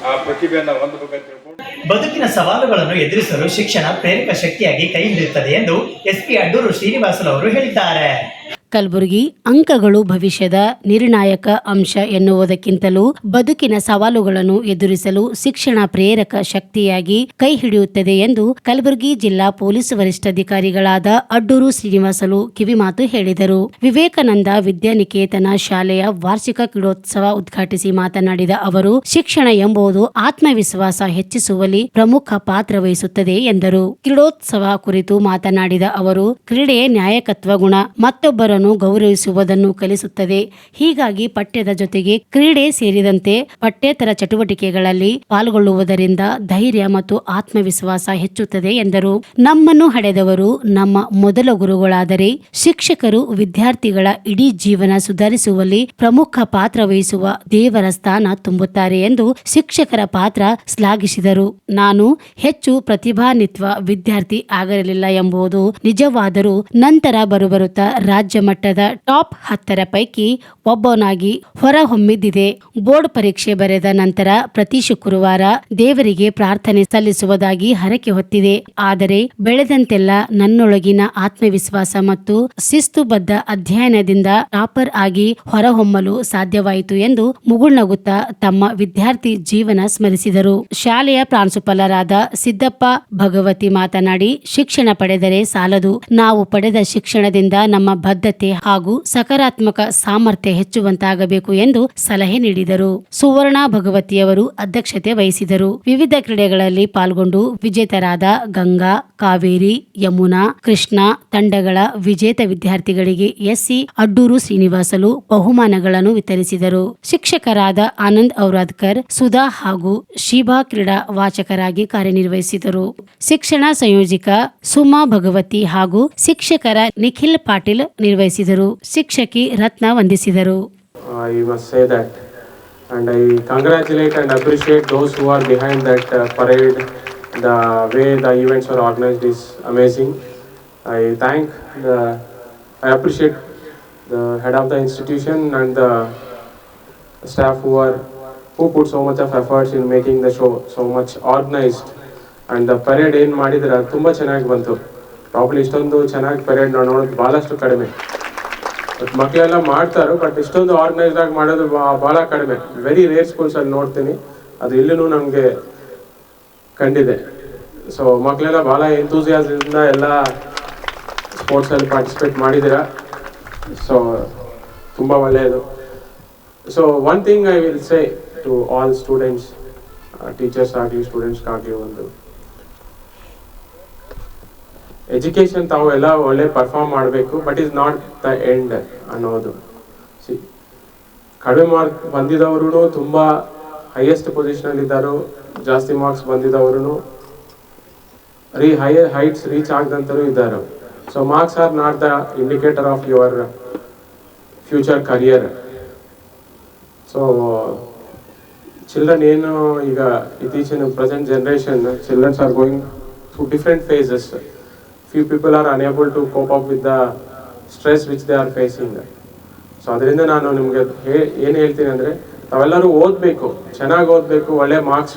ಆ ಪ್ರತಿಭೆಯನ್ನು ಹೊಂದಬೇಕಂತ ಹೇಳ್ಕೊಂಡು ಬದುಕಿನ ಸವಾಲುಗಳನ್ನು ಎದುರಿಸಲು ಶಿಕ್ಷಣ ಪ್ರೇರಕ ಶಕ್ತಿಯಾಗಿ ಕೈ ಹಿಡಿಯುತ್ತದೆ ಎಂದು ಎಸ್ಪಿ ಅಡ್ಡೂರು ಶ್ರೀನಿವಾಸಲು ಅವರು ಹೇಳಿದ್ದಾರೆ. ಕಲಬುರಗಿ ಅಂಕಗಳು ಭವಿಷ್ಯದ ನಿರ್ಣಾಯಕ ಅಂಶ ಎನ್ನುವುದಕ್ಕಿಂತಲೂ ಬದುಕಿನ ಸವಾಲುಗಳನ್ನು ಎದುರಿಸಲು ಶಿಕ್ಷಣ ಪ್ರೇರಕ ಶಕ್ತಿಯಾಗಿ ಕೈ ಹಿಡಿಯುತ್ತದೆ ಎಂದು ಕಲಬುರಗಿ ಜಿಲ್ಲಾ ಪೊಲೀಸ್ ವರಿಷ್ಠಾಧಿಕಾರಿಗಳಾದ ಅಡ್ಡೂರು ಶ್ರೀನಿವಾಸಲು ಕಿವಿಮಾತು ಹೇಳಿದರು. ವಿವೇಕಾನಂದ ವಿದ್ಯಾನಿಕೇತನ ಶಾಲೆಯ ವಾರ್ಷಿಕ ಕ್ರೀಡೋತ್ಸವ ಉದ್ಘಾಟಿಸಿ ಮಾತನಾಡಿದ ಅವರು, ಶಿಕ್ಷಣ ಎಂಬುದು ಆತ್ಮವಿಶ್ವಾಸ ಹೆಚ್ಚಿಸುವಲ್ಲಿ ಪ್ರಮುಖ ಪಾತ್ರ ವಹಿಸುತ್ತದೆ ಎಂದರು. ಕ್ರೀಡೋತ್ಸವ ಕುರಿತು ಮಾತನಾಡಿದ ಅವರು, ಕ್ರೀಡೆ ನ್ಯಾಯಕತ್ವ ಗುಣ, ಮತ್ತೊಬ್ಬರನ್ನು ಗೌರವಿಸುವುದನ್ನು ಕಲಿಸುತ್ತದೆ. ಹೀಗಾಗಿ ಪಠ್ಯದ ಜೊತೆಗೆ ಕ್ರೀಡೆ ಸೇರಿದಂತೆ ಪಠ್ಯೇತರ ಚಟುವಟಿಕೆಗಳಲ್ಲಿ ಪಾಲ್ಗೊಳ್ಳುವುದರಿಂದ ಧೈರ್ಯ ಮತ್ತು ಆತ್ಮವಿಶ್ವಾಸ ಹೆಚ್ಚುತ್ತದೆ ಎಂದರು. ನಮ್ಮನ್ನು ಹಡೆದವರು ನಮ್ಮ ಮೊದಲ ಗುರುಗಳಾದರೆ ಶಿಕ್ಷಕರು ವಿದ್ಯಾರ್ಥಿಗಳ ಇಡೀ ಜೀವನ ಸುಧಾರಿಸುವಲ್ಲಿ ಪ್ರಮುಖ ಪಾತ್ರ ವಹಿಸುವ ದೇವರ ಸ್ಥಾನ ತುಂಬುತ್ತಾರೆ ಎಂದು ಶಿಕ್ಷಕರ ಪಾತ್ರ ಶ್ಲಾಘಿಸಿದರು. ನಾನು ಹೆಚ್ಚು ಪ್ರತಿಭಾನ್ವಿತ ವಿದ್ಯಾರ್ಥಿ ಆಗಿರಲಿಲ್ಲ ಎಂಬುದು ನಿಜವಾದರೂ ನಂತರ ಬರುತ್ತಾ ರಾಜ್ಯ ಮಟ್ಟದ ಟಾಪ್ 10 ಪೈಕಿ ಒಬ್ಬನಾಗಿ ಹೊರಹೊಮ್ಮಿದ್ದಿದೆ. ಬೋರ್ಡ್ ಪರೀಕ್ಷೆ ಬರೆದ ನಂತರ ಪ್ರತಿ ಶುಕ್ರವಾರ ದೇವರಿಗೆ ಪ್ರಾರ್ಥನೆ ಸಲ್ಲಿಸುವುದಾಗಿ ಹರಕೆ ಹೊತ್ತಿದೆ. ಆದರೆ ಬೆಳೆದಂತೆಲ್ಲ ನನ್ನೊಳಗಿನ ಆತ್ಮವಿಶ್ವಾಸ ಮತ್ತು ಶಿಸ್ತುಬದ್ಧ ಅಧ್ಯಯನದಿಂದ ಟಾಪರ್ ಆಗಿ ಹೊರಹೊಮ್ಮಲು ಸಾಧ್ಯವಾಯಿತು ಎಂದು ಮುಗುಳ್ನಗುತ್ತಾ ತಮ್ಮ ವಿದ್ಯಾರ್ಥಿ ಜೀವನ ಸ್ಮರಿಸಿದರು. ಶಾಲೆಯ ಪ್ರಾಂಶುಪಾಲರಾದ ಸಿದ್ದಪ್ಪ ಭಗವತಿ ಮಾತನಾಡಿ, ಶಿಕ್ಷಣ ಪಡೆದರೆ ಸಾಲದು, ನಾವು ಪಡೆದ ಶಿಕ್ಷಣದಿಂದ ನಮ್ಮ ಬದ್ಧತೆ ಹಾಗೂ ಸಕಾರಾತ್ಮಕ ಸಾಮರ್ಥ್ಯ ಹೆಚ್ಚುವಂತಾಗಬೇಕು ಎಂದು ಸಲಹೆ ನೀಡಿದರು. ಸುವರ್ಣ ಭಗವತಿಯವರು ಅಧ್ಯಕ್ಷತೆ ವಹಿಸಿದರು. ವಿವಿಧ ಕ್ರೀಡೆಗಳಲ್ಲಿ ಪಾಲ್ಗೊಂಡು ವಿಜೇತರಾದ ಗಂಗಾ, ಕಾವೇರಿ, ಯಮುನಾ, ಕೃಷ್ಣ ತಂಡಗಳ ವಿಜೇತ ವಿದ್ಯಾರ್ಥಿಗಳಿಗೆ ಎಸ್ಸಿ ಅಡ್ಡೂರು ಶ್ರೀನಿವಾಸಲು ಬಹುಮಾನಗಳನ್ನು ವಿತರಿಸಿದರು. ಶಿಕ್ಷಕರಾದ ಆನಂದ್ ಔರಾದ್ಕರ್, ಸುಧಾ ಹಾಗೂ ಶಿಬಾ ಕ್ರೀಡಾ ವಾಚಕರಾಗಿ ಕಾರ್ಯನಿರ್ವಹಿಸಿದರು. ಶಿಕ್ಷಣ ಸಂಯೋಜಕ ಸುಮಾ ಭಗವತಿ ಹಾಗೂ ಶಿಕ್ಷಕರ ನಿಖಿಲ್ ಪಾಟೀಲ್ ನಿರ್ವಹಿಸಿದರು. ಭಾಗವಹಿಸಿದರು. ಶಿಕ್ಷಕಿ ರತ್ನ ವಂದಿಸಿದರು. I must say that, and I congratulate and appreciate those who are behind that parade. The way the events are organized is amazing. I appreciate the head of the institution and the staff who put so much of efforts in making the show so much organized. And the parade ಏನು ಮಾಡಿದ್ರೆ ತುಂಬ ಚೆನ್ನಾಗಿ ಬಂತು. Probably ಇಷ್ಟೊಂದು ಚೆನ್ನಾಗಿ parade ನೋಡೋದು ಭಾಳಷ್ಟು ಕಡಿಮೆ. ಬಟ್ ಮಕ್ಕಳೆಲ್ಲ ಮಾಡ್ತಾರೆ, ಬಟ್ ಇಷ್ಟೊಂದು ಆರ್ಗನೈಸ್ಡ್ ಆಗಿ ಮಾಡೋದು ಭಾಳ ಕಡಿಮೆ. ವೆರಿ ರೇರ್ ಸ್ಕೂಲ್ಸಲ್ಲಿ ನೋಡ್ತೀನಿ, ಅದು ಇಲ್ಲೂ ನಮಗೆ ಕಂಡಿದೆ. ಸೊ ಮಕ್ಕಳೆಲ್ಲ ಭಾಳ ಎಂತೂಸಿಯಾಸದಿಂದ ಎಲ್ಲ ಸ್ಪೋರ್ಟ್ಸಲ್ಲಿ ಪಾರ್ಟಿಸಿಪೇಟ್ ಮಾಡಿದ್ದೀರಾ. ಸೊ ತುಂಬ ಒಳ್ಳೆಯದು. So one thing I will say to all students, teachers ಆಗಲಿ ಸ್ಟೂಡೆಂಟ್ಸ್ಗಾಗಲಿ, ಒಂದು ಎಜುಕೇಷನ್ ತಾವು ಎಲ್ಲ ಒಳ್ಳೆ ಪರ್ಫಾರ್ಮ್ ಮಾಡಬೇಕು, but is not the end ಅನ್ನೋದು. ಕಡಿಮೆ ಮಾರ್ಕ್ ಬಂದಿದ್ದವರು ತುಂಬ ಹೈಯೆಸ್ಟ್ ಪೊಸಿಷನಲ್ಲಿದ್ದಾರೋ, ಜಾಸ್ತಿ ಮಾರ್ಕ್ಸ್ ಬಂದಿದ್ದವರು ಹೈಯರ್ ಹೈಟ್ಸ್ ರೀಚ್ ಆಗದಂತರೂ ಇದ್ದಾರೆ. So marks are not the indicator of your future career. So children ಏನು ಈಗ ಇತ್ತೀಚಿನ present generation childrens are going through different phases. Few people are unable to cope up with the stress which they are facing. So ಅದರಿಂದ ನಾನು ನಿಮಗೆ ಏನು ಹೇಳ್ತೀನಿ ಅಂದರೆ, ತಾವೆಲ್ಲರೂ ಓದಬೇಕು, ಚೆನ್ನಾಗಿ ಓದಬೇಕು, ಒಳ್ಳೆ ಮಾರ್ಕ್ಸ್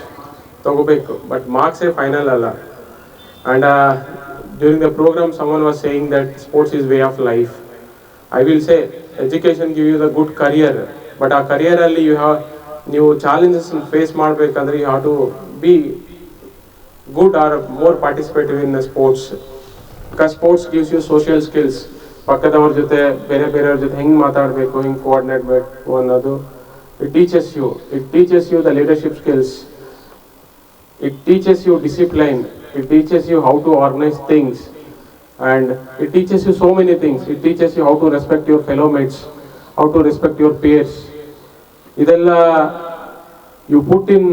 ತಗೋಬೇಕು, ಬಟ್ ಮಾರ್ಕ್ಸೇ ಫೈನಲ್ ಅಲ್ಲ. And during the programme someone was saying that sports is way of life. I will say education give you the good career, but ಆ ಕರಿಯರಲ್ಲಿ ನೀವು ಚಾಲೆಂಜಸ್ ಫೇಸ್ ಮಾಡಬೇಕಂದ್ರೆ you have to be good or more participative in the sports. Because sports gives you social skills. ಪಕ್ಕದವ್ರ ಜೊತೆ ಬೇರೆಯವ್ರ ಜೊತೆ ಹೆಂಗೆ ಮಾತಾಡಬೇಕು, ಹೆಂಗೆ ಕೋಆರ್ಡಿನೇಟ್ ಬೇಕು ಅನ್ನೋದು it teaches you the leadership skills. It teaches you discipline. It teaches you how to organise things, and it teaches you so many things. It teaches you how to respect your fellow mates, how to respect your peers. ಇದೆಲ್ಲ you put in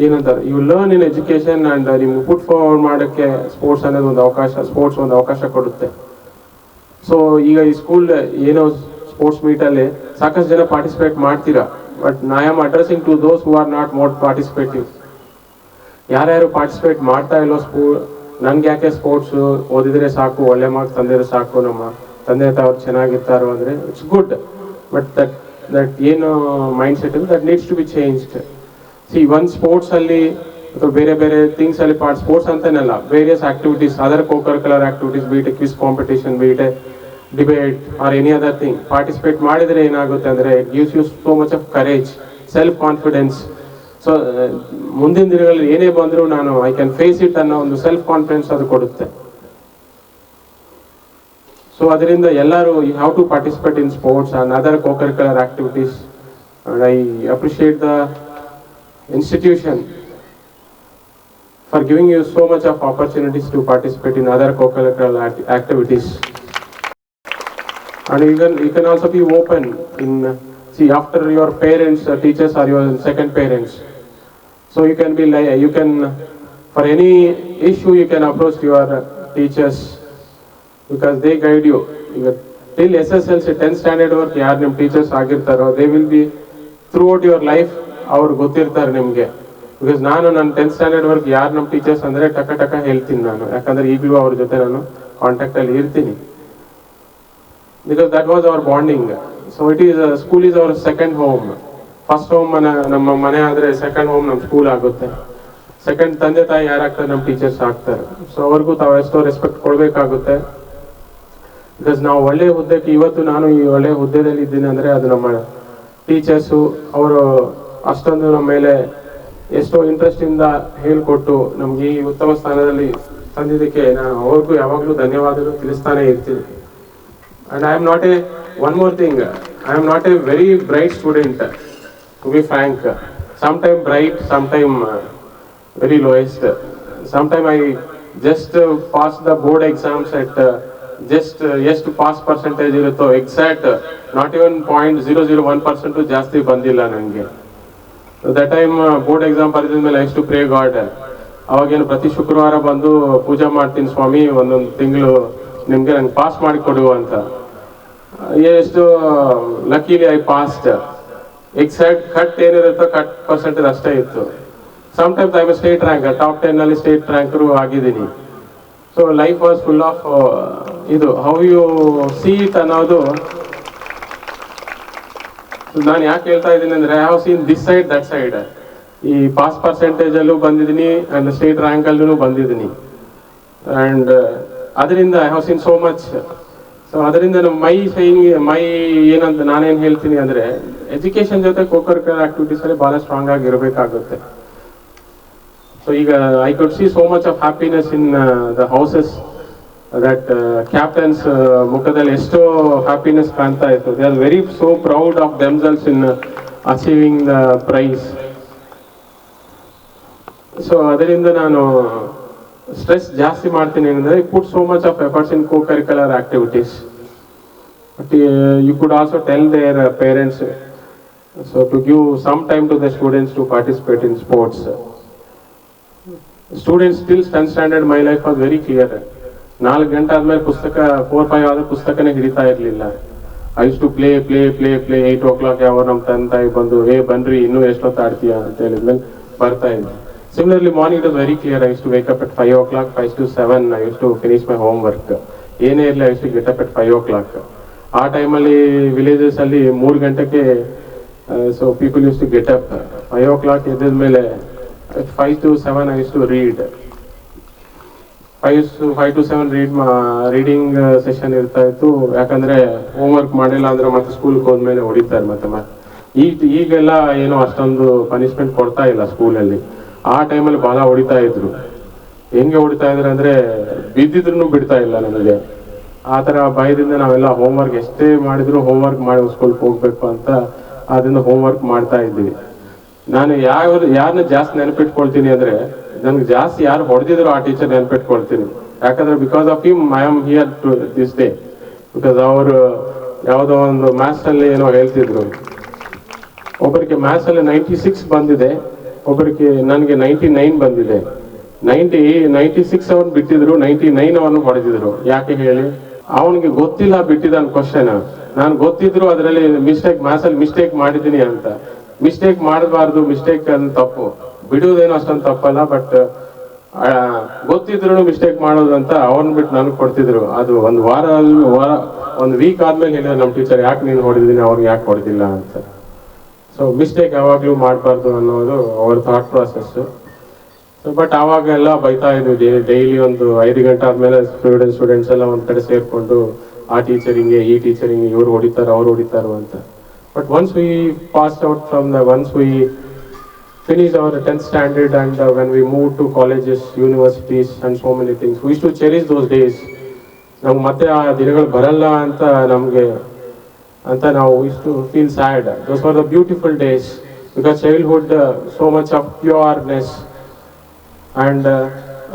ಏನಂತಾರೆ, you learn in education. And ನಿಮ್ಗೆ put forward ಮಾಡೋಕ್ಕೆ sports ಅನ್ನೋದು ಒಂದು ಅವಕಾಶ, sports ಒಂದು ಅವಕಾಶ ಕೊಡುತ್ತೆ. ಸೊ ಈಗ ಈ ಸ್ಕೂಲ್ ಏನೋ ಸ್ಪೋರ್ಟ್ಸ್ ಮೀಟಲ್ಲಿ ಸಾಕಷ್ಟು ಜನ ಪಾರ್ಟಿಸಿಪೇಟ್ ಮಾಡ್ತೀರಾ, but I am addressing to those who are not more participative. ಯಾರ್ಯಾರು ಪಾರ್ಟಿಸಿಪೇಟ್ ಮಾಡ್ತಾ ಇಲ್ಲೋ ನಂಗೆ ಯಾಕೆ ಸ್ಪೋರ್ಟ್ಸು, ಓದಿದರೆ ಸಾಕು, ಒಳ್ಳೆ ಮಾರ್ಕ್ಸ್ ತಂದಿದ್ರೆ ಸಾಕು, ನಮ್ಮ ತಂದೆ ತಾವ್ರು ಚೆನ್ನಾಗಿರ್ತಾರೋ ಅಂದರೆ ಇಟ್ಸ್ ಗುಡ್, ಬಟ್ ದಟ್ ಏನು ಮೈಂಡ್ ಸೆಟ್ ಇದೆ that needs to be changed. ಒಂದು ಸ್ಪೋರ್ಟ್ಸಲ್ಲಿ ಅಥವಾ ಬೇರೆ ಥಿಂಗ್ಸಲ್ಲಿ ಸ್ಪೋರ್ಟ್ಸ್ ಅಂತೇನಲ್ಲ, various activities, other co-curricular activities, be it quiz competition, be it debate or any other thing, participate ಮಾಡಿದರೆ ಏನಾಗುತ್ತೆ ಅಂದರೆ it gives you so much of courage, self confidence. So ಮುಂದಿನ ದಿನಗಳಲ್ಲಿ ಏನೇ ಬಂದರೂ ನಾನು ಐ ಕ್ಯಾನ್ ಫೇಸ್ ಇಟ್ ಅನ್ನೋ ಒಂದು ಸೆಲ್ಫ್ ಕಾನ್ಫಿಡೆನ್ಸ್ ಅದು ಕೊಡುತ್ತೆ. ಸೊ ಅದರಿಂದ ಎಲ್ಲರೂ you have to participate in sports and other co-curricular activities. And I appreciate the institution for giving you so much of opportunities to participate in other co-curricular activities. And you can also be open in, after your parents, teachers are your second parents. So you can be like, for any issue you can approach your teachers because they guide you. Till SSLC 10th standard work yaar nim teachers agirtaro, they will be throughout your life ಅವ್ರು ಗೊತ್ತಿರ್ತಾರೆ ನಿಮಗೆ. Because ನಾನು ನನ್ನ 10th standard work ಯಾರು ನಮ್ಮ teachers ಅಂದರೆ ಟಕ ಹೇಳ್ತೀನಿ ನಾನು, ಯಾಕಂದರೆ ಈಗಲೂ ಅವ್ರ ಜೊತೆ ನಾನು ಕಾಂಟ್ಯಾಕ್ಟಲ್ಲಿ ಇರ್ತೀನಿ. Because that was our bonding. So it is school is our second home. First home ನಮ್ಮ ಮನೆ ಆದರೆ ಸೆಕೆಂಡ್ ಹೋಮ್ ನಮ್ಮ ಸ್ಕೂಲ್ ಆಗುತ್ತೆ. ಸೆಕೆಂಡ್ ತಂದೆ ತಾಯಿ ಯಾರಾಗ್ತಾರೆ, ನಮ್ಮ ಟೀಚರ್ಸ್ ಆಗ್ತಾರೆ. ಸೊ ಅವ್ರಿಗೂ ತಾವು ಎಷ್ಟೋ ರೆಸ್ಪೆಕ್ಟ್ ಕೊಡಬೇಕಾಗುತ್ತೆ. ಬಿಕಾಸ್ ನಾವು ಒಳ್ಳೆಯ ಹುದ್ದೆಗೆ, ಇವತ್ತು ನಾನು ಈ ಒಳ್ಳೆಯ ಹುದ್ದೆದಲ್ಲಿ ಇದ್ದೀನಿ ಅಂದರೆ ಅದು ನಮ್ಮ ಟೀಚರ್ಸು. ಅವರು ಅಷ್ಟೊಂದು ನಮ್ಮ ಮೇಲೆ ಎಷ್ಟೋ ಇಂಟ್ರೆಸ್ಟಿಂದ ಹೇಳಿಕೊಟ್ಟು ನಮಗೆ ಈ ಉತ್ತಮ ಸ್ಥಾನದಲ್ಲಿ ತಂದಿದ್ದಕ್ಕೆ ನಾನು ಅವ್ರಿಗೂ ಯಾವಾಗಲೂ ಧನ್ಯವಾದಗಳು ತಿಳಿಸ್ತಾನೆ ಇರ್ತೀನಿ. And I am not one more thing, I am not a very bright student, to be frank. Sometime bright, sometime very lowest. Sometime I just pass the board exams at just ಎಷ್ಟು pass percentage ಇರುತ್ತೋ exact, not even 0.001% ಜಾಸ್ತಿ ಬಂದಿಲ್ಲ ನನಗೆ. That time board exam ಬರೆದಿದ ಮೇಲೆ ಎಷ್ಟು pray god. ಅವಾಗೇನು ಪ್ರತಿ ಶುಕ್ರವಾರ ಬಂದು ಪೂಜೆ ಮಾಡ್ತೀನಿ ಸ್ವಾಮಿ, ಒಂದೊಂದು ತಿಂಗಳು ನಿಮಗೆ ನಂಗೆ ಪಾಸ್ ಮಾಡಿಕೊಡು ಅಂತ. ಎಷ್ಟು luckily I passed. Exact cut ಏನಿರುತ್ತೋ ಕಟ್ ಪರ್ಸೆಂಟೇಜ್ ಅಷ್ಟೇ ಇತ್ತು. Sometimes I was state ranker, top 10 ಅಲ್ಲಿ ಸ್ಟೇಟ್ ರ್ಯಾಂಕರು ಆಗಿದ್ದೀನಿ. So life was full of ಇದು ಹೌ ಯು ಸಿ ಇಟ್ ಅನ್ನೋದು. ನಾನು ಯಾಕೆ ಹೇಳ್ತಾ ಇದ್ದೀನಿ ಅಂದರೆ I have seen this side that side. ಈ ಪಾಸ್ ಪರ್ಸೆಂಟೇಜಲ್ಲೂ ಬಂದಿದ್ದೀನಿ ಆ್ಯಂಡ್ ಸ್ಟೇಟ್ ರ್ಯಾಂಕಲ್ಲೂ ಬಂದಿದ್ದೀನಿ. ಆ್ಯಂಡ್ ಅದರಿಂದ I have seen so much. So ಅದರಿಂದ ಮೈ ಏನಂತ ನಾನೇನು ಹೇಳ್ತೀನಿ ಅಂದರೆ ಎಜುಕೇಷನ್ ಜೊತೆ ಕೋಕರಿಕ್ಯುಲರ್ ಆಕ್ಟಿವಿಟೀಸಲ್ಲಿ ಭಾಳ ಸ್ಟ್ರಾಂಗ್ ಆಗಿ ಇರಬೇಕಾಗುತ್ತೆ. ಸೊ ಈಗ I could see so much of happiness in the houses that captains ಮುಖದಲ್ಲಿ ಎಷ್ಟೋ ಹ್ಯಾಪಿನೆಸ್ ಕಾಣ್ತಾ ಇತ್ತು. They are very so proud of themselves in achieving the prize. So ಅದರಿಂದ ನಾನು ಸ್ಟ್ರೆಸ್ ಜಾಸ್ತಿ ಮಾಡ್ತೀನಿ ಅಂದರೆ I put so much of efforts in co-curricular activities. But you could also tell their parents so to give some time to the students to participate in sports. Students till 10th standard my life was very clear. 4 ಗಂಟೆ ಆದ್ಮೇಲೆ ಪುಸ್ತಕ 4-5 ಆದ್ರೆ ಪುಸ್ತಕನೇ ಹಿಡಿತಾ ಇರಲಿಲ್ಲ. I use to play 8 o'clock ಯಾವ ನಮ್ಮ ತಂತಾಯಿ ಬಂದು ಬನ್ರಿ ಇನ್ನೂ ಎಷ್ಟೊತ್ತು ಆಡ್ತೀಯ ಅಂತ ಹೇಳಿದ್ಮೇಲೆ ಬರ್ತಾ ಇದ್ದೆ. Similarly, morning it was very clear. I used to wake up at 5 o'clock, 5 to 7. I used to finish my homework. ಏನೇ ಇರಲಿ I used to get up at 5 o'clock. ಆ ಟೈಮಲ್ಲಿ ವಿಲೇಜಸ್ ಅಲ್ಲಿ 3 ಗಂಟೆಗೆ so people use to get up. 5 o'clock ಎದ್ದ ಮೇಲೆ 5 to 7 I used to read. 5 to 7 reading session ಇರ್ತಾ ಇತ್ತು. ಯಾಕಂದ್ರೆ ಹೋಮ್ವರ್ಕ್ ಮಾಡಿಲ್ಲ ಅಂದ್ರೆ ಮತ್ತೆ ಸ್ಕೂಲ್ಗೆ ಹೋದ್ಮೇಲೆ ಹೊಡಿತಾರೆ ಮತ್ತೆ. ಈಗೆಲ್ಲ ಏನೋ ಅಷ್ಟೊಂದು ಪನಿಷ್ಮೆಂಟ್ ಕೊಡ್ತಾ ಇಲ್ಲ ಸ್ಕೂಲಲ್ಲಿ. ಆ ಟೈಮಲ್ಲಿ ಭಾಳ ಹೊಡಿತಾ ಇದ್ರು. ಹೆಂಗೆ ಹೊಡಿತಾ ಇದ್ರು ಅಂದರೆ ಬಿದ್ದಿದ್ರು ಬಿಡ್ತಾ ಇಲ್ಲ ನಮಗೆ. ಆ ಥರ ಭಯದಿಂದ ನಾವೆಲ್ಲ ಹೋಮ್ವರ್ಕ್ ಎಷ್ಟೇ ಮಾಡಿದ್ರು ಹೋಮ್ವರ್ಕ್ ಮಾಡಿ ಸ್ಕೂಲ್ಗೆ ಹೋಗ್ಬೇಕು ಅಂತ ಅದರಿಂದ ಹೋಮ್ವರ್ಕ್ ಮಾಡ್ತಾ ಇದ್ವಿ. ನಾನು ಯಾರನ್ನ ಜಾಸ್ತಿ ನೆನಪಿಟ್ಕೊಳ್ತೀನಿ ಅಂದರೆ ನನಗೆ ಜಾಸ್ತಿ ಯಾರು ಹೊಡೆದಿದ್ರು ಆ ಟೀಚರ್ ನೆನಪಿಟ್ಕೊಳ್ತೀನಿ. ಯಾಕಂದರೆ because of him I am here to this day. Because ಅವರು ಯಾವುದೋ ಒಂದು ಮ್ಯಾಥ್ಸಲ್ಲಿ ಏನೋ ಹೇಳ್ತಿದ್ರು. ಒಬ್ಬರಿಗೆ ಮ್ಯಾಥ್ಸಲ್ಲಿ 96 ಬಂದಿದೆ, ಒಬ್ಬರಿಗೆ ನನಗೆ 99 ಬಂದಿದೆ. 96 ಅವನು ಬಿಟ್ಟಿದ್ರು, 99 ಅವನು ಹೊಡೆದಿದ್ರು. ಯಾಕೆ ಹೇಳಿ? ಅವನಿಗೆ ಗೊತ್ತಿಲ್ಲ ಬಿಟ್ಟಿದ್ದ ಕ್ವಶನ್. ನಾನು ಗೊತ್ತಿದ್ರು ಅದರಲ್ಲಿ ಮ್ಯಾಥ್ಸಲ್ಲಿ ಮಿಸ್ಟೇಕ್ ಮಾಡಿದ್ದೀನಿ ಅಂತ. ಮಿಸ್ಟೇಕ್ ಮಾಡಬಾರ್ದು, ಮಿಸ್ಟೇಕ್ ಅಂತ ತಪ್ಪು. ಬಿಡುವುದೇನೋ ಅಷ್ಟೊಂದು ತಪ್ಪಲ್ಲ, ಬಟ್ ಗೊತ್ತಿದ್ರು ಮಿಸ್ಟೇಕ್ ಮಾಡೋದು ಅಂತ ಅವನ್ ಬಿಟ್ಟು ನನಗೆ ಕೊಡ್ತಿದ್ರು. ಅದು ಒಂದು ವೀಕ್ ಆದ್ಮೇಲೆ ಹೇಳಿದ್ರು ನಮ್ಮ ಟೀಚರ್, ಯಾಕೆ ನೀನು ಹೊಡೆದಿದ್ದೀನಿ, ಅವ್ರಿಗೆ ಯಾಕೆ ಹೊಡೆದಿಲ್ಲ ಅಂತ. ಸೊ ಮಿಸ್ಟೇಕ್ ಯಾವಾಗಲೂ ಮಾಡಬಾರ್ದು ಅನ್ನೋದು ಅವ್ರ ಥಾಟ್ ಪ್ರಾಸೆಸ್ಸು. ಸೊ ಬಟ್ ಆವಾಗೆಲ್ಲ ಬೈತಾ ಇದ್ವಿ ಡೈಲಿ. ಒಂದು 5 ಗಂಟೆ ಆದಮೇಲೆ ಸ್ಟೂಡೆಂಟ್ಸ್ ಎಲ್ಲ ಒಂದು ಕಡೆ ಸೇರಿಕೊಂಡು ಆ ಟೀಚರಿಂಗೆ ಈ ಟೀಚರಿಂಗೆ ಇವ್ರು ಹೊಡಿತಾರೆ ಅವ್ರು ಹೊಡಿತಾರೋ ಅಂತ. But once we passed out from once we finish our 10th standard and when we move to colleges, universities and so many things, we to cherish those days. ನಮ್ಗೆ ಮತ್ತೆ ಆ ದಿನಗಳು ಬರಲ್ಲ ಅಂತ ನಾವು used to feel sad. Those were the beautiful days because childhood so much of pureness and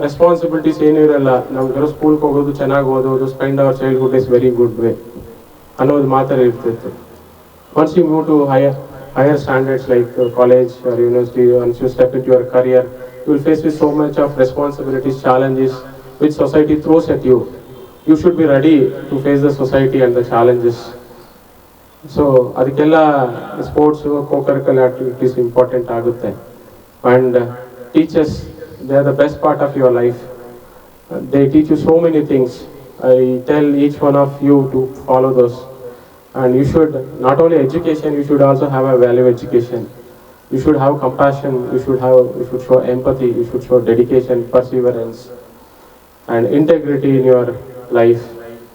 responsibilities ಏನು ಇರಲ್ಲ. ನಮ್ಗೆ ಸ್ಕೂಲ್ಗೆ ಹೋಗೋದು, ಚೆನ್ನಾಗಿ ಓದೋದು, spend our childhood is very good way ಅನ್ನೋದು ಮಾತ್ರ ಇರ್ತಿತ್ತು. Once you move to higher standards like college or university, once you step into your career, you will face with so much of responsibilities, challenges which society throws at you. You should be ready to face the society and the challenges. So ಅದಕ್ಕೆಲ್ಲ sports, co-curricular activities important ಆಗುತ್ತೆ. And teachers, they are the best part of your life. They teach you so many things. I tell each one of you to follow those. And you should not only education, you should also have a value education. You should have compassion, you should show empathy, you should show dedication, perseverance and integrity in your life.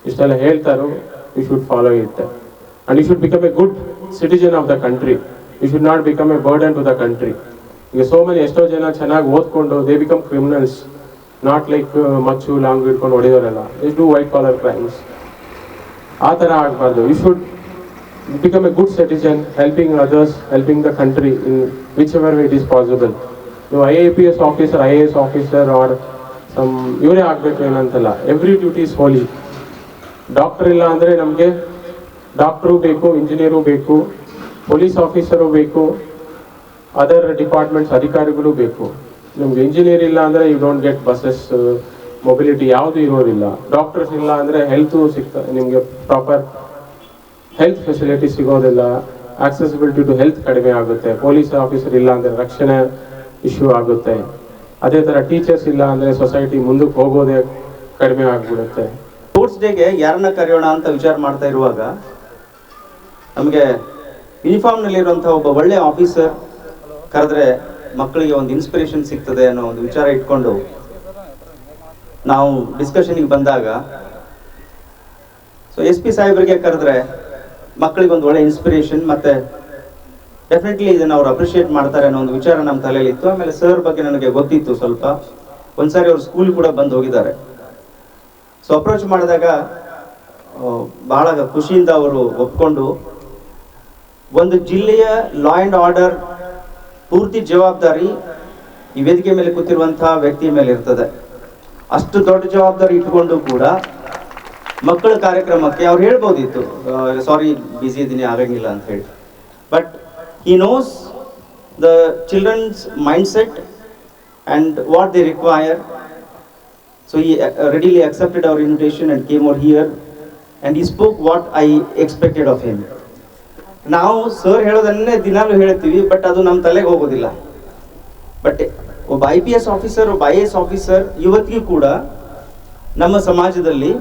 ಇಷ್ಟೆಲ್ಲ ಹೇಳ್ತಾರೋ you should follow it. And you should become a good citizen of the country. You should not become a burden to the country. ಈಗ so many ಎಷ್ಟೋ ಜನ ಚೆನ್ನಾಗಿ ಓದ್ಕೊಂಡು they become criminals, not like ಮಚ್ಚು long ಹಿಡ್ಕೊಂಡು ಹೊಡೆಯೋರೆಲ್ಲ. They do white collar crimes. ಆ ಥರ ಆಗಬಾರ್ದು. You should become a good citizen, helping others, helping the country in whichever way it is possible. ನೀವು IAPS officer, IAS officer are ಇವರೇ ಆಗಬೇಕು ಏನಂತಲ್ಲ. Every duty is holy. Doctor ಇಲ್ಲ ಅಂದರೆ ನಮಗೆ ಡಾಕ್ಟ್ರು ಬೇಕು, ಇಂಜಿನಿಯರು ಬೇಕು, ಪೊಲೀಸ್ ಆಫೀಸರು ಬೇಕು, ಅದರ್ ಡಿಪಾರ್ಟ್ಮೆಂಟ್ಸ್ ಅಧಿಕಾರಿಗಳು ಬೇಕು. ನಿಮ್ಗೆ ಇಂಜಿನಿಯರ್ ಇಲ್ಲ ಅಂದರೆ you don't get buses, mobility ಯಾವುದು ಇರೋದಿಲ್ಲ. ಡಾಕ್ಟರ್ಸ್ ಇಲ್ಲ ಅಂದರೆ ಹೆಲ್ತು ನಿಮಗೆ ಪ್ರಾಪರ್ ಹೆಲ್ತ್ ಫೆಸಿಲಿಟಿ ಸಿಗೋದಿಲ್ಲ, ಆಕ್ಸೆಸಿಬಿಲಿಟಿ ಟು ಹೆಲ್ತ್ ಕಡಿಮೆ ಆಗುತ್ತೆ. ಪೊಲೀಸ್ ಆಫೀಸರ್ ಇಲ್ಲ ಅಂದರೆ ರಕ್ಷಣೆ ಇಶ್ಯೂ ಆಗುತ್ತೆ. ಅದೇ ಥರ ಟೀಚರ್ಸ್ ಇಲ್ಲ ಅಂದರೆ ಸೊಸೈಟಿ ಮುಂದಕ್ಕೆ ಹೋಗೋದೇ ಕಡಿಮೆ ಆಗಿಬಿಡುತ್ತೆ. ಸ್ಪೋರ್ಟ್ಸ್ ಡೇಗೆ ಯಾರನ್ನ ಕರೆಯೋಣ ಅಂತ ವಿಚಾರ ಮಾಡ್ತಾ ಇರುವಾಗ ನಮಗೆ ಯೂನಿಫಾರ್ಮ್ನಲ್ಲಿರುವಂಥ ಒಬ್ಬ ಒಳ್ಳೆಯ ಆಫೀಸರ್ ಕರೆದ್ರೆ ಮಕ್ಕಳಿಗೆ ಒಂದು ಇನ್ಸ್ಪಿರೇಷನ್ ಸಿಗ್ತದೆ ಅನ್ನೋ ಒಂದು ವಿಚಾರ ಇಟ್ಕೊಂಡು ನಾವು ಡಿಸ್ಕಷನ್ಗೆ ಬಂದಾಗ ಸೊ SP ಸಾಹೇಬರಿಗೆ ಕರೆದ್ರೆ ಮಕ್ಕಳಿಗೆ ಒಂದು ಒಳ್ಳೆ ಇನ್ಸ್ಪಿರೇಷನ್ ಮತ್ತು ಡೆಫಿನೆಟ್ಲಿ ಇದನ್ನು ಅವ್ರು ಅಪ್ರಿಷಿಯೇಟ್ ಮಾಡ್ತಾರೆ ಅನ್ನೋ ಒಂದು ವಿಚಾರ ನಮ್ಮ ತಲೆಯಲ್ಲಿತ್ತು. ಆಮೇಲೆ ಸರ್ ಬಗ್ಗೆ ನನಗೆ ಗೊತ್ತಿತ್ತು ಸ್ವಲ್ಪ. ಒಂದ್ಸಾರಿ ಅವ್ರು ಸ್ಕೂಲ್ ಕೂಡ ಬಂದು ಹೋಗಿದ್ದಾರೆ. ಸೊ ಅಪ್ರೋಚ್ ಮಾಡಿದಾಗ ಬಹಳ ಖುಷಿಯಿಂದ ಅವರು ಒಪ್ಕೊಂಡು ಒಂದು ಜಿಲ್ಲೆಯ ಲಾ ಆ್ಯಂಡ್ ಆರ್ಡರ್ ಪೂರ್ತಿ ಜವಾಬ್ದಾರಿ ಈ ವೇದಿಕೆ ಮೇಲೆ ಕೂತಿರುವಂತಹ ವ್ಯಕ್ತಿಯ ಮೇಲೆ ಇರ್ತದೆ. ಅಷ್ಟು ದೊಡ್ಡ ಜವಾಬ್ದಾರಿ ಇಟ್ಕೊಂಡು ಕೂಡ ಮಕ್ಕಳ ಕಾರ್ಯಕ್ರಮಕ್ಕೆ ಅವ್ರು ಹೇಳ್ಬೋದಿತ್ತು ಸಾರಿ ಬ್ಯುಸಿ ಇದ್ದೀನಿ ಆಗಂಗಿಲ್ಲ ಅಂತ ಹೇಳಿ. But he knows the children's mindset and what they require. So he readily accepted our invitation and came over here and he spoke what I expected of him. ನಾವು ಸರ್ ಹೇಳೋದನ್ನೇ ದಿನಾಲೂ ಹೇಳ್ತೀವಿ, ಬಟ್ ಅದು ನಮ್ಮ ತಲೆಗೆ ಹೋಗೋದಿಲ್ಲ. ಬಟ್ ಒಬ್ಬ IPS officer, ಒಬ್ಬ IAS officer ಇವತ್ತಿಗೂ ಕೂಡ ನಮ್ಮ ಸಮಾಜದಲ್ಲಿ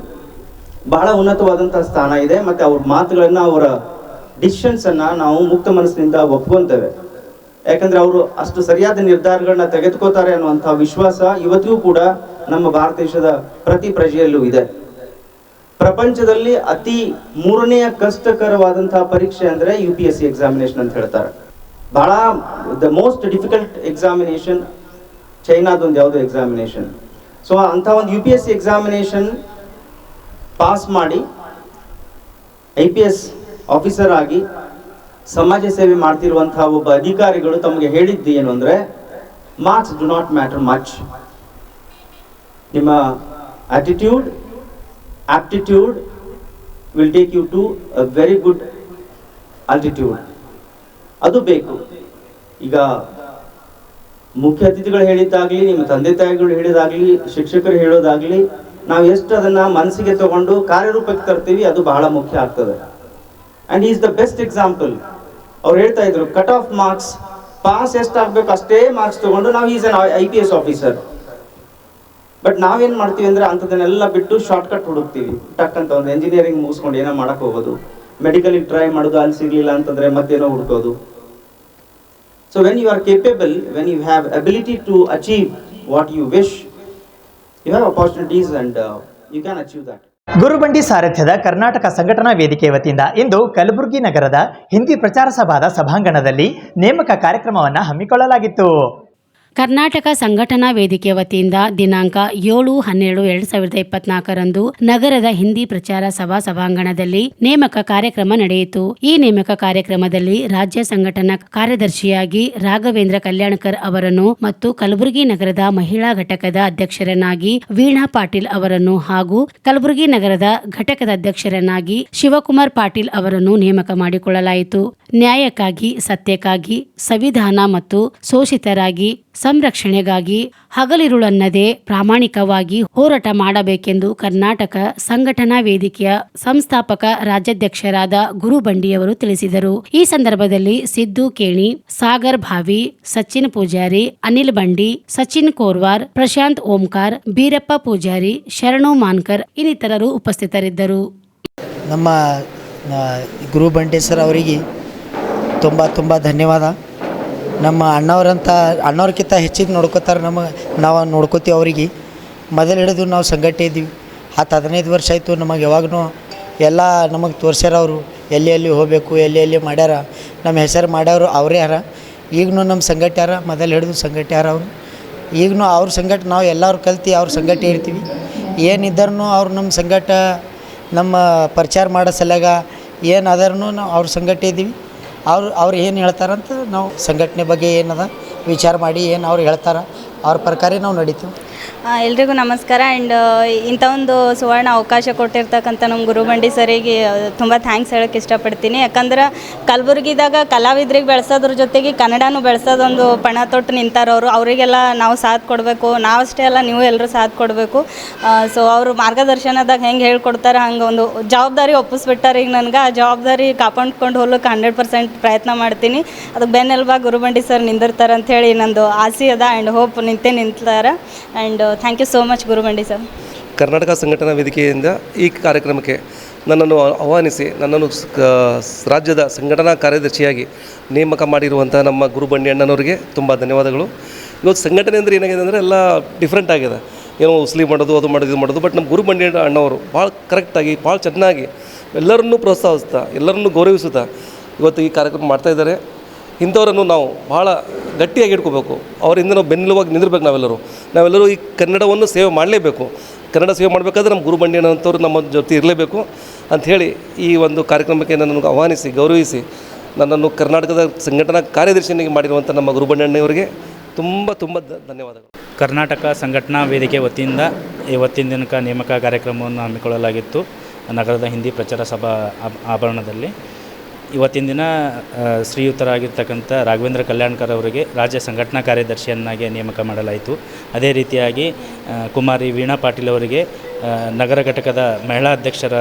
ಬಹಳ ಉನ್ನತವಾದಂತಹ ಸ್ಥಾನ ಇದೆ. ಮತ್ತು ಅವ್ರ ಮಾತುಗಳನ್ನು, ಅವರ ಡಿಸಿಷನ್ಸನ್ನು ನಾವು ಮುಕ್ತ ಮನಸ್ಸಿನಿಂದ ಒಪ್ಕೊತೇವೆ. ಯಾಕಂದರೆ ಅವರು ಅಷ್ಟು ಸರಿಯಾದ ನಿರ್ಧಾರಗಳನ್ನ ತೆಗೆದುಕೋತಾರೆ ಅನ್ನುವಂಥ ವಿಶ್ವಾಸ ಇವತ್ತಿಗೂ ಕೂಡ ನಮ್ಮ ಭಾರತ ದೇಶದ ಪ್ರತಿ ಪ್ರಜೆಯಲ್ಲೂ ಇದೆ. ಪ್ರಪಂಚದಲ್ಲಿ ಅತಿ 3ನೇ ಕಷ್ಟಕರವಾದಂತಹ ಪರೀಕ್ಷೆ ಅಂದರೆ UPSC ಎಕ್ಸಾಮಿನೇಷನ್ ಅಂತ ಹೇಳ್ತಾರೆ. ಬಹಳ ದ ಮೋಸ್ಟ್ ಡಿಫಿಕಲ್ಟ್ ಎಕ್ಸಾಮಿನೇಷನ್ ಚೈನಾದೊಂದು ಯಾವುದೋ ಎಕ್ಸಾಮಿನೇಷನ್. ಸೊ ಅಂಥ ಒಂದು UPSC ಎಕ್ಸಾಮಿನೇಷನ್ ಪಾಸ್ ಮಾಡಿ IPS ಆಫೀಸರ್ ಆಗಿ ಸಮಾಜ ಸೇವೆ ಮಾಡ್ತಿರುವಂತಹ ಒಬ್ಬ ಅಧಿಕಾರಿಗಳು ತಮಗೆ ಹೇಳಿದ್ದು ಏನು ಅಂದರೆ, marks do not matter much. ನಿಮ್ಮ attitude, aptitude will take you to a very good altitude. ಅದು ಬೇಕು. ಈಗ ಮುಖ್ಯ ಅತಿಥಿಗಳು ಹೇಳಿದ್ದಾಗಲಿ, ನಿಮ್ಮ ತಂದೆ ತಾಯಿಗಳು ಹೇಳಿದಾಗಲಿ, ಶಿಕ್ಷಕರು ಹೇಳೋದಾಗಲಿ, ನಾವು ಎಷ್ಟು ಅದನ್ನು ಮನಸ್ಸಿಗೆ ತಗೊಂಡು ಕಾರ್ಯರೂಪಕ್ಕೆ ತರ್ತೀವಿ ಅದು ಬಹಳ ಮುಖ್ಯ ಆಗ್ತದೆ. And is the best example. ಅವ್ರು ಹೇಳ್ತಾ ಇದ್ರು ಕಟ್ ಆಫ್ ಮಾರ್ಕ್ಸ್, ಪಾಸ್ ಎಷ್ಟಾಗಬೇಕು ಅಷ್ಟೇ ಮಾರ್ಕ್ಸ್ ತಗೊಂಡು ನಾವು is an IPS officer. But ನಾವೇನು ಮಾಡ್ತೀವಿ ಅಂದರೆ ಅಂಥದನ್ನೆಲ್ಲ ಬಿಟ್ಟು ಶಾರ್ಟ್ಕಟ್ ಹುಡುಕ್ತೀವಿ. ಟಕ್ ಅಂತ ಒಂದು ಎಂಜಿನಿಯರಿಂಗ್ ಮುಗಿಸ್ಕೊಂಡು ಏನೋ ಮಾಡೋಕ್ಕೆ ಹೋಗೋದು, ಮೆಡಿಕಲಿಗೆ ಟ್ರೈ ಮಾಡೋದು, ಅಲ್ಲಿ ಸಿಗಲಿಲ್ಲ ಅಂತಂದರೆ ಮತ್ತೇನೋ ಹುಡುಕೋದು. So when you are capable, when you have ability to achieve what you wish, you have opportunities and you can achieve that. Gurubandi ಸಾರಥ್ಯದ ಕರ್ನಾಟಕ ಸಂಘಟನಾ ವೇದಿಕೆ ವತಿಯಿಂದ ಇಂದು ಕಲಬುರಗಿ ನಗರದ ಹಿಂದಿ ಪ್ರಚಾರ ಸಭಾದ ಸಭಾಂಗಣದಲ್ಲಿ ನೇಮಕ ಕಾರ್ಯಕ್ರಮವನ್ನು ಹಮ್ಮಿಕೊಳ್ಳಲಾಗಿತ್ತು. ಕರ್ನಾಟಕ ಸಂಘಟನಾ ವೇದಿಕೆ ವತಿಯಿಂದ ದಿನಾಂಕ 7/12/2024 ನಗರದ ಹಿಂದಿ ಪ್ರಚಾರ ಸಭಾಂಗಣದಲ್ಲಿ ನೇಮಕ ಕಾರ್ಯಕ್ರಮ ನಡೆಯಿತು. ಈ ನೇಮಕ ಕಾರ್ಯಕ್ರಮದಲ್ಲಿ ರಾಜ್ಯ ಸಂಘಟನಾ ಕಾರ್ಯದರ್ಶಿಯಾಗಿ ರಾಘವೇಂದ್ರ ಕಲ್ಯಾಣಕರ್ ಅವರನ್ನು ಮತ್ತು ಕಲಬುರಗಿ ನಗರದ ಮಹಿಳಾ ಘಟಕದ ಅಧ್ಯಕ್ಷರನ್ನಾಗಿ ವೀಣಾ ಪಾಟೀಲ್ ಅವರನ್ನು ಹಾಗೂ ಕಲಬುರಗಿ ನಗರದ ಘಟಕದ ಅಧ್ಯಕ್ಷರನ್ನಾಗಿ ಶಿವಕುಮಾರ್ ಪಾಟೀಲ್ ಅವರನ್ನು ನೇಮಕ ಮಾಡಿಕೊಳ್ಳಲಾಯಿತು. ನ್ಯಾಯಕ್ಕಾಗಿ, ಸತ್ಯಕ್ಕಾಗಿ, ಸಂವಿಧಾನ ಮತ್ತು ಶೋಷಿತರಾಗಿ ಸಂರಕ್ಷಣೆಗಾಗಿ ಹಗಲಿರುಳನ್ನದೇ ಪ್ರಾಮಾಣಿಕವಾಗಿ ಹೋರಾಟ ಮಾಡಬೇಕೆಂದು ಕರ್ನಾಟಕ ಸಂಘಟನಾ ವೇದಿಕೆಯ ಸಂಸ್ಥಾಪಕ ರಾಜ್ಯಾಧ್ಯಕ್ಷರಾದ ಗುರುಬಂಡಿಯವರು ತಿಳಿಸಿದರು. ಈ ಸಂದರ್ಭದಲ್ಲಿ ಸಿದ್ದು ಕೇಣಿ, ಸಾಗರ್ ಭಾವಿ, ಸಚಿನ್ ಪೂಜಾರಿ, ಅನಿಲ್ ಬಂಡಿ, ಸಚಿನ್ ಕೋರ್ವಾರ್, ಪ್ರಶಾಂತ್ ಓಂಕಾರ್, ಬೀರಪ್ಪ ಪೂಜಾರಿ, ಶರಣು ಮಾನ್ಕರ್ ಇನ್ನಿತರರು ಉಪಸ್ಥಿತರಿದ್ದರು. ನಮ್ಮ ಗುರುಬಂಡಿ ಸರ್ ಅವರಿಗೆ ತುಂಬ ಧನ್ಯವಾದ. ನಮ್ಮ ಅಣ್ಣವ್ರಕ್ಕಿಂತ ಹೆಚ್ಚಿಗೆ ನೋಡ್ಕೋತಾರೆ, ನಾವು ನೋಡ್ಕೋತೀವಿ ಅವರಿಗೆ. ಮೊದಲು ಹಿಡಿದು ನಾವು ಸಂಘಟನೆ ಇದ್ದೀವಿ. 10-15 ವರ್ಷ ಆಯಿತು. ನಮಗೆ ಯಾವಾಗೂ ಎಲ್ಲ ನಮಗೆ ತೋರಿಸ್ಯಾರ. ಅವರು ಎಲ್ಲಿ ಹೋಗಬೇಕು, ಎಲ್ಲಿ ಮಾಡ್ಯಾರ, ನಮ್ಮ ಹೆಸರು ಮಾಡ್ಯವರು ಅವರೇ ಯಾರ. ಈಗೂ ನಮ್ಮ ಸಂಘಟನೆ ಯಾರ, ಮೊದಲು ಹಿಡಿದು ಸಂಘಟನೆ ಯಾರ ಅವರು. ಈಗೂ ಅವ್ರ ಸಂಘಟನೆ ನಾವು ಎಲ್ಲರೂ ಕಲ್ತು ಅವ್ರ ಸಂಘಟನೆ ಇರ್ತೀವಿ. ಏನಿದ್ದರೂ ಅವ್ರು ನಮ್ಮ ಸಂಘಟ ನಮ್ಮ ಪ್ರಚಾರ ಮಾಡೋ ಸಲಗ ಏನಾದ್ರೂ ನಾವು ಅವ್ರ ಸಂಘಟನೆ ಇದ್ದೀವಿ. ಅವ್ರು ಏನು ಹೇಳ್ತಾರಂತ ನಾವು ಸಂಘಟನೆ ಬಗ್ಗೆ ಏನದ ವಿಚಾರ ಮಾಡಿ ಏನು ಅವ್ರು ಹೇಳ್ತಾರೆ ಅವ್ರ ಪ್ರಕಾರ ನಾವು ನಡೀತೀವಿ. ಎಲ್ರಿಗೂ ನಮಸ್ಕಾರ. ಆ್ಯಂಡ್ ಇಂಥ ಒಂದು ಸುವರ್ಣ ಅವಕಾಶ ಕೊಟ್ಟಿರ್ತಕ್ಕಂಥ ನಮ್ಮ ಗುರುಬಂಡಿ ಸರಿಗೆ ತುಂಬ ಥ್ಯಾಂಕ್ಸ್ ಹೇಳೋಕ್ಕೆ ಇಷ್ಟಪಡ್ತೀನಿ. ಯಾಕಂದ್ರೆ ಕಲಬುರ್ಗಿದಾಗ ಕಲಾವಿದ್ರಿಗೆ ಬೆಳೆಸೋದ್ರ ಜೊತೆಗೆ ಕನ್ನಡನೂ ಬೆಳೆಸೋದೊಂದು ಪಣ ತೊಟ್ಟು ನಿಂತಾರವರು. ಅವರಿಗೆಲ್ಲ ನಾವು ಸಾಥ್ ಕೊಡಬೇಕು, ನಾವು ಅಷ್ಟೇ ಅಲ್ಲ ನೀವು ಎಲ್ಲರೂ ಸಾಥ್ ಕೊಡಬೇಕು. ಸೊ ಅವರು ಮಾರ್ಗದರ್ಶನದಾಗ ಹೆಂಗೆ ಹೇಳ್ಕೊಡ್ತಾರೆ ಹಂಗೆ ಒಂದು ಜವಾಬ್ದಾರಿ ಒಪ್ಪಿಸ್ಬಿಟ್ಟಾರೆ. ಈಗ ನನಗೆ ಆ ಜವಾಬ್ದಾರಿ ಕಾಪಾಡ್ಕೊಂಡು ಹೋಗ್ಲಿಕ್ಕೆ 100% ಪ್ರಯತ್ನ ಮಾಡ್ತೀನಿ. ಅದಕ್ಕೆ ಬೆನ್ನೆಲುಬಾಗಿ ಗುರುಬಂಡಿ ಸರ್ ನಿಂದಿರ್ತಾರೆ ಅಂಥೇಳಿ ನಂದು ಆಸೆ ಅದ. ಆ್ಯಂಡ್ ಹೋಪ್ ನಿಂತಾರೆ. And thank you so much Gurubandi sir. Karnataka Sanghatana ವೇದಿಕೆಯಿಂದ ಈ ಕಾರ್ಯಕ್ರಮಕ್ಕೆ ನನ್ನನ್ನು ಆಹ್ವಾನಿಸಿ ನನ್ನನ್ನು ರಾಜ್ಯದ ಸಂಘಟನಾ ಕಾರ್ಯದರ್ಶಿಯಾಗಿ ನೇಮಕ ಮಾಡಿರುವಂಥ ನಮ್ಮ ಗುರುಬಂಡಿ ಅಣ್ಣನವರಿಗೆ ತುಂಬ ಧನ್ಯವಾದಗಳು. ಇವತ್ತು ಸಂಘಟನೆ ಅಂದರೆ ಏನಾಗಿದೆ ಅಂದರೆ ಎಲ್ಲ ಡಿಫ್ರೆಂಟ್ ಆಗಿದೆ. ಏನೋ ಉಸ್ಲಿ ಮಾಡೋದು ಅದು ಮಾಡೋದು ಇದು ಮಾಡೋದು. ಬಟ್ ನಮ್ಮ ಗುರುಬಂಡಿ ಅಣ್ಣವರು ಭಾಳ ಕರೆಕ್ಟಾಗಿ ಭಾಳ ಚೆನ್ನಾಗಿ ಎಲ್ಲರನ್ನೂ ಪ್ರೋತ್ಸಾಹಿಸ್ತಾ ಎಲ್ಲರನ್ನೂ ಗೌರವಿಸುತ್ತಾ ಇವತ್ತು ಈ ಕಾರ್ಯಕ್ರಮ ಮಾಡ್ತಾಯಿದ್ದಾರೆ. ಇಂಥವರನ್ನು ನಾವು ಭಾಳ ಗಟ್ಟಿಯಾಗಿ ಇಟ್ಕೋಬೇಕು. ಅವರಿಂದ ನಾವು ಬೆನ್ನೆಲುವಾಗಿ ನಿಂದಿರ್ಬೇಕು. ನಾವೆಲ್ಲರೂ ಈ ಕನ್ನಡವನ್ನು ಸೇವೆ ಮಾಡಲೇಬೇಕು. ಕನ್ನಡ ಸೇವೆ ಮಾಡಬೇಕಾದ್ರೆ ನಮ್ಮ ಗುರುಬಂಡಿ ಅನ್ನೋಂಥವ್ರು ನಮ್ಮ ಜೊತೆ ಇರಲೇಬೇಕು ಅಂಥೇಳಿ ಈ ಒಂದು ಕಾರ್ಯಕ್ರಮಕ್ಕೆ ನನ್ನನ್ನು ಆಹ್ವಾನಿಸಿ ಗೌರವಿಸಿ ನನ್ನನ್ನು ಕರ್ನಾಟಕದ ಸಂಘಟನಾ ಕಾರ್ಯದರ್ಶಿಯಾಗಿ ಮಾಡಿರುವಂಥ ನಮ್ಮ ಗುರುಬಂಡಿ ಅಣ್ಣವರಿಗೆ ತುಂಬ ತುಂಬ ಧನ್ಯವಾದಗಳು. ಕರ್ನಾಟಕ ಸಂಘಟನಾ ವೇದಿಕೆ ವತಿಯಿಂದ ಇವತ್ತಿನ ದಿನಕ ನೇಮಕ ಕಾರ್ಯಕ್ರಮವನ್ನು ಹಮ್ಮಿಕೊಳ್ಳಲಾಗಿತ್ತು ನಗರದ ಹಿಂದಿ ಪ್ರಚಾರ ಸಭಾ ಆವರಣದಲ್ಲಿ. ಇವತ್ತಿನ ದಿನ ಶ್ರೀಯುತರಾಗಿರ್ತಕ್ಕಂಥ ರಾಘವೇಂದ್ರ ಕಲ್ಯಾಣ್ಕರ್ ಅವರಿಗೆ ರಾಜ್ಯ ಸಂಘಟನಾ ಕಾರ್ಯದರ್ಶಿಯನ್ನಾಗಿ ನೇಮಕ ಮಾಡಲಾಯಿತು. ಅದೇ ರೀತಿಯಾಗಿ ಕುಮಾರಿ ವೀಣಾ ಪಾಟೀಲ್ ಅವರಿಗೆ ನಗರ ಘಟಕದ ಮಹಿಳಾ ಅಧ್ಯಕ್ಷರ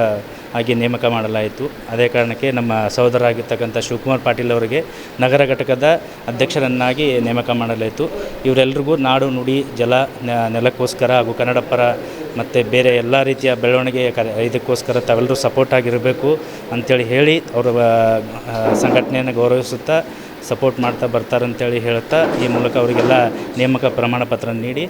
ಆಗಿ ನೇಮಕ ಮಾಡಲಾಯಿತು. ಅದೇ ಕಾರಣಕ್ಕೆ ನಮ್ಮ ಸಹೋದರರಾಗಿರ್ತಕ್ಕಂಥ ಶಿವಕುಮಾರ್ ಪಾಟೀಲ್ ಅವರಿಗೆ ನಗರ ಘಟಕದ ಅಧ್ಯಕ್ಷರನ್ನಾಗಿ ನೇಮಕ ಮಾಡಲಾಯಿತು. ಇವರೆಲ್ಲರಿಗೂ ನಾಡು ನುಡಿ ಜಲ ನೆಲಕ್ಕೋಸ್ಕರ ಹಾಗೂ ಕನ್ನಡ ಪರ ಮತ್ತು ಬೇರೆ ಎಲ್ಲ ರೀತಿಯ ಬೆಳವಣಿಗೆ ಇದಕ್ಕೋಸ್ಕರ ತಾವೆಲ್ಲರೂ ಸಪೋರ್ಟ್ ಆಗಿರಬೇಕು ಅಂಥೇಳಿ ಹೇಳಿ ಅವರ ಸಂಘಟನೆಯನ್ನು ಗೌರವಿಸುತ್ತಾ ಸಪೋರ್ಟ್ ಮಾಡ್ತಾ ಬರ್ತಾರಂತೇಳಿ ಹೇಳುತ್ತಾ ಈ ಮೂಲಕ ಅವರಿಗೆಲ್ಲ ನೇಮಕ ಪ್ರಮಾಣ ಪತ್ರ ನೀಡಿ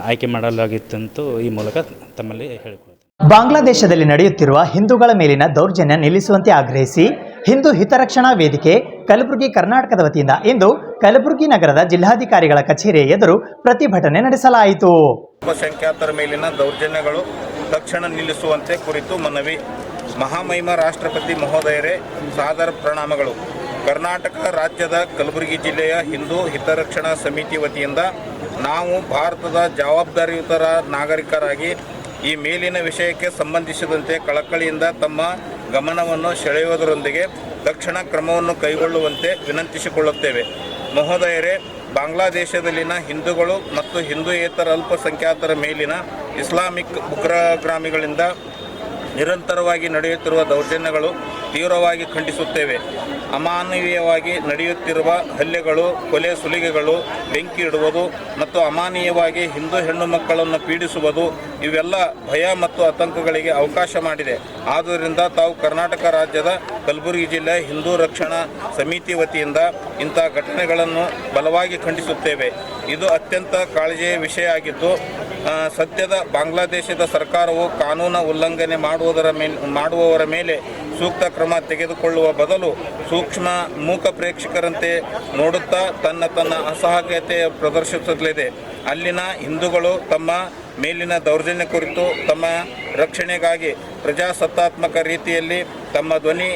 ಆಯ್ಕೆ ಮಾಡಲಾಗಿತ್ತಂತೂ ಈ ಮೂಲಕ ತಮ್ಮಲ್ಲಿ ಹೇಳಿಕೊಳ್ತೀನಿ. ಬಾಂಗ್ಲಾದೇಶದಲ್ಲಿ ನಡೆಯುತ್ತಿರುವ ಹಿಂದೂಗಳ ಮೇಲಿನ ದೌರ್ಜನ್ಯ ನಿಲ್ಲಿಸುವಂತೆ ಆಗ್ರಹಿಸಿ ಹಿಂದೂ ಹಿತರಕ್ಷಣಾ ವೇದಿಕೆ ಕಲಬುರಗಿ ಕರ್ನಾಟಕದ ವತಿಯಿಂದ ಇಂದು ಕಲಬುರಗಿ ನಗರದ ಜಿಲ್ಲಾಧಿಕಾರಿಗಳ ಕಚೇರಿ ಎದುರು ಪ್ರತಿಭಟನೆ ನಡೆಸಲಾಯಿತು. ಅಲ್ಪಸಂಖ್ಯಾತರ ಮೇಲಿನ ದೌರ್ಜನ್ಯಗಳು ತಕ್ಷಣ ನಿಲ್ಲಿಸುವಂತೆ ಕುರಿತು ಮನವಿ. ಮಹಾಮಹಿಮ ರಾಷ್ಟ್ರಪತಿ ಮಹೋದಯರೇ, ಸಾದರ ಪ್ರಣಾಮಗಳು. ಕರ್ನಾಟಕ ರಾಜ್ಯದ ಕಲಬುರಗಿ ಜಿಲ್ಲೆಯ ಹಿಂದೂ ಹಿತರಕ್ಷಣಾ ಸಮಿತಿ ವತಿಯಿಂದ ನಾವು ಭಾರತದ ಜವಾಬ್ದಾರಿಯುತ ನಾಗರಿಕರಾಗಿ ಈ ಮೇಲಿನ ವಿಷಯಕ್ಕೆ ಸಂಬಂಧಿಸಿದಂತೆ ಕಳಕಳಿಯಿಂದ ತಮ್ಮ ಗಮನವನ್ನು ಸೆಳೆಯುವುದರೊಂದಿಗೆ ತಕ್ಷಣ ಕ್ರಮವನ್ನು ಕೈಗೊಳ್ಳುವಂತೆ ವಿನಂತಿಸಿಕೊಳ್ಳುತ್ತೇವೆ. ಮಹೋದಯರೇ, ಬಾಂಗ್ಲಾದೇಶದಲ್ಲಿನ ಹಿಂದೂಗಳು ಮತ್ತು ಹಿಂದೂಯೇತರ ಅಲ್ಪಸಂಖ್ಯಾತರ ಮೇಲಿನ ಇಸ್ಲಾಮಿಕ್ ಉಗ್ರಗಾಮಿಗಳಿಂದ ನಿರಂತರವಾಗಿ ನಡೆಯುತ್ತಿರುವ ದೌರ್ಜನ್ಯಗಳು ತೀವ್ರವಾಗಿ ಖಂಡಿಸುತ್ತೇವೆ. ಅಮಾನವೀಯವಾಗಿ ನಡೆಯುತ್ತಿರುವ ಹಲ್ಲೆಗಳು, ಕೊಲೆ ಸುಲಿಗೆಗಳು, ಬೆಂಕಿ ಇಡುವುದು ಮತ್ತು ಅಮಾನವೀಯವಾಗಿ ಹಿಂದೂ ಹೆಣ್ಣು ಮಕ್ಕಳನ್ನು ಪೀಡಿಸುವುದು ಇವೆಲ್ಲ ಭಯ ಮತ್ತು ಆತಂಕಗಳಿಗೆ ಅವಕಾಶ ಮಾಡಿದೆ. ಆದ್ದರಿಂದ ತಾವು ಕರ್ನಾಟಕ ರಾಜ್ಯದ ಕಲಬುರಗಿ ಜಿಲ್ಲೆ ಹಿಂದೂ ರಕ್ಷಣಾ ಸಮಿತಿ ವತಿಯಿಂದ ಇಂಥ ಘಟನೆಗಳನ್ನು ಬಲವಾಗಿ ಖಂಡಿಸುತ್ತೇವೆ. ಇದು ಅತ್ಯಂತ ಕಾಳಜಿಯ ವಿಷಯ ಆಗಿದ್ದು ಸದ್ಯದ ಬಾಂಗ್ಲಾದೇಶದ ಸರ್ಕಾರವು ಕಾನೂನು ಉಲ್ಲಂಘನೆ ಮಾಡುವವರ ಮೇಲೆ ಸೂಕ್ತ ಕ್ರಮ ತೆಗೆದುಕೊಳ್ಳುವ ಬದಲು ಸೂಕ್ಷ್ಮ ಮೂಕ ಪ್ರೇಕ್ಷಕರಂತೆ ನೋಡುತ್ತಾ ತನ್ನ ಅಸಹಾಯಕತೆ ಪ್ರದರ್ಶಿಸಲಿದೆ. ಅಲ್ಲಿನ ಹಿಂದೂಗಳು ತಮ್ಮ ಮೇಲಿನ ದೌರ್ಜನ್ಯ ಕುರಿತು ತಮ್ಮ ರಕ್ಷಣೆಗಾಗಿ ಪ್ರಜಾಸತ್ತಾತ್ಮಕ ರೀತಿಯಲ್ಲಿ ತಮ್ಮ ಧ್ವನಿ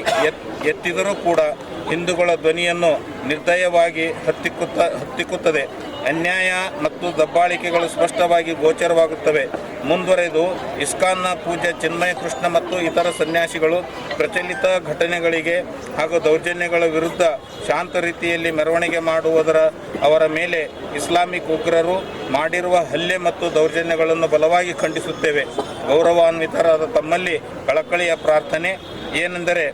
ಎತ್ತಿದರೂ ಕೂಡ ಹಿಂದೂಗಳ ಧ್ವನಿಯನ್ನು ನಿರ್ದಯವಾಗಿ ಹತ್ತಿಕ್ಕುತ್ತದೆ. ಅನ್ಯಾಯ ಮತ್ತು ದಬ್ಬಾಳಿಕೆಗಳು ಸ್ಪಷ್ಟವಾಗಿ ಗೋಚರವಾಗುತ್ತವೆ. ಮುಂದುವರೆದು ಇಸ್ಕಾನ್ನ ಪೂಜ್ಯ ಚಿನ್ಮಯ ಕೃಷ್ಣ ಮತ್ತು ಇತರ ಸನ್ಯಾಸಿಗಳು ಪ್ರಚಲಿತ ಘಟನೆಗಳಿಗೆ ಹಾಗೂ ದೌರ್ಜನ್ಯಗಳ ವಿರುದ್ಧ ಶಾಂತ ರೀತಿಯಲ್ಲಿ ಮೆರವಣಿಗೆ ಮಾಡುವುದರ ಅವರ ಮೇಲೆ ಇಸ್ಲಾಮಿಕ್ ಉಗ್ರರು ಮಾಡಿರುವ ಹಲ್ಲೆ ಮತ್ತು ದೌರ್ಜನ್ಯಗಳನ್ನು ಬಲವಾಗಿ ಖಂಡಿಸುತ್ತೇವೆ. ಗೌರವಾನ್ವಿತರಾದ ತಮ್ಮಲ್ಲಿ ಕಳಕಳಿಯ ಪ್ರಾರ್ಥನೆ ಏನೆಂದರೆ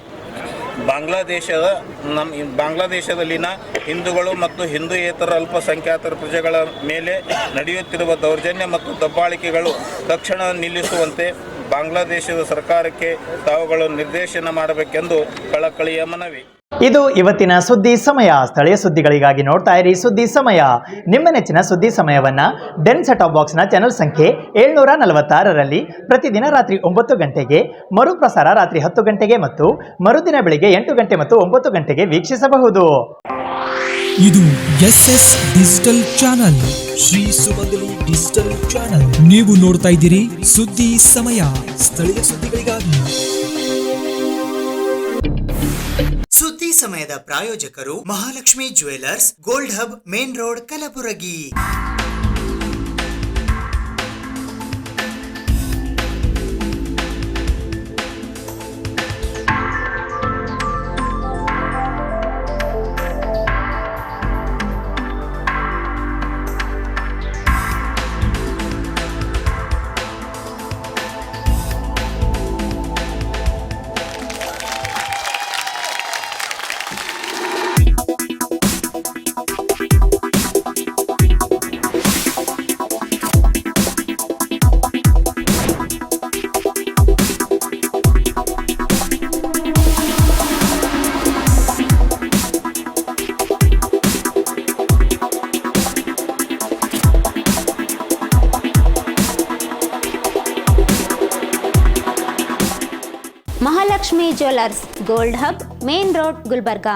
ಬಾಂಗ್ಲಾದೇಶದಲ್ಲಿನ ಹಿಂದೂಗಳು ಮತ್ತು ಹಿಂದೂಯೇತರ ಅಲ್ಪಸಂಖ್ಯಾತರ ಪ್ರಜೆಗಳ ಮೇಲೆ ನಡೆಯುತ್ತಿರುವ ದೌರ್ಜನ್ಯ ಮತ್ತು ದಬ್ಬಾಳಿಕೆಗಳು ತಕ್ಷಣ ನಿಲ್ಲಿಸುವಂತೆ ಬಾಂಗ್ಲಾದೇಶದ ಸರ್ಕಾರಕ್ಕೆ ತಾವುಗಳು ನಿರ್ದೇಶನ ಮಾಡಬೇಕೆಂದು ಕಳಕಳಿಯ ಮನವಿ. ಇದು ಇವತ್ತಿನ ಸುದ್ದಿ ಸಮಯ. ಸ್ಥಳೀಯ ಸುದ್ದಿಗಳಿಗಾಗಿ ನೋಡ್ತಾ ಇರಿ ಸುದ್ದಿ ಸಮಯ. ನಿಮ್ಮ ನೆಚ್ಚಿನ ಸುದ್ದಿ ಸಮಯವನ್ನ ಡೆನ್ ಸೆಟ್ ಆಫ್ ಬಾಕ್ಸ್ನ ಚಾನೆಲ್ ಸಂಖ್ಯೆ 746ರಲ್ಲಿ ಪ್ರತಿದಿನ ರಾತ್ರಿ 9 ಗಂಟೆಗೆ, ಮರುಪ್ರಸಾರ ರಾತ್ರಿ 10 ಗಂಟೆಗೆ ಮತ್ತು ಮರುದಿನ ಬೆಳಿಗ್ಗೆ 8 ಗಂಟೆ ಮತ್ತು 9 ಗಂಟೆಗೆ ವೀಕ್ಷಿಸಬಹುದು. ಇದು SS ಡಿಜಿಟಲ್ ಚಾನಲ್, ಶ್ರೀ ಸುಮಂಗಲಿ ಡಿಜಿಟಲ್ ಚಾನಲ್. ನೀವು ನೋಡ್ತಾ ಇದ್ದೀರಿ ಸುದ್ದಿ ಸಮಯ, ಸ್ಥಳೀಯ ಸುದ್ದಿಗಳಿಗಾಗಿ. ಸುದ್ದಿ ಸಮಯದ ಪ್ರಾಯೋಜಕರು Mahalakshmi jewellers, gold hub, main road, Kalaburagi. Mahalakshmi jewellers gold hub main road Gulbarga.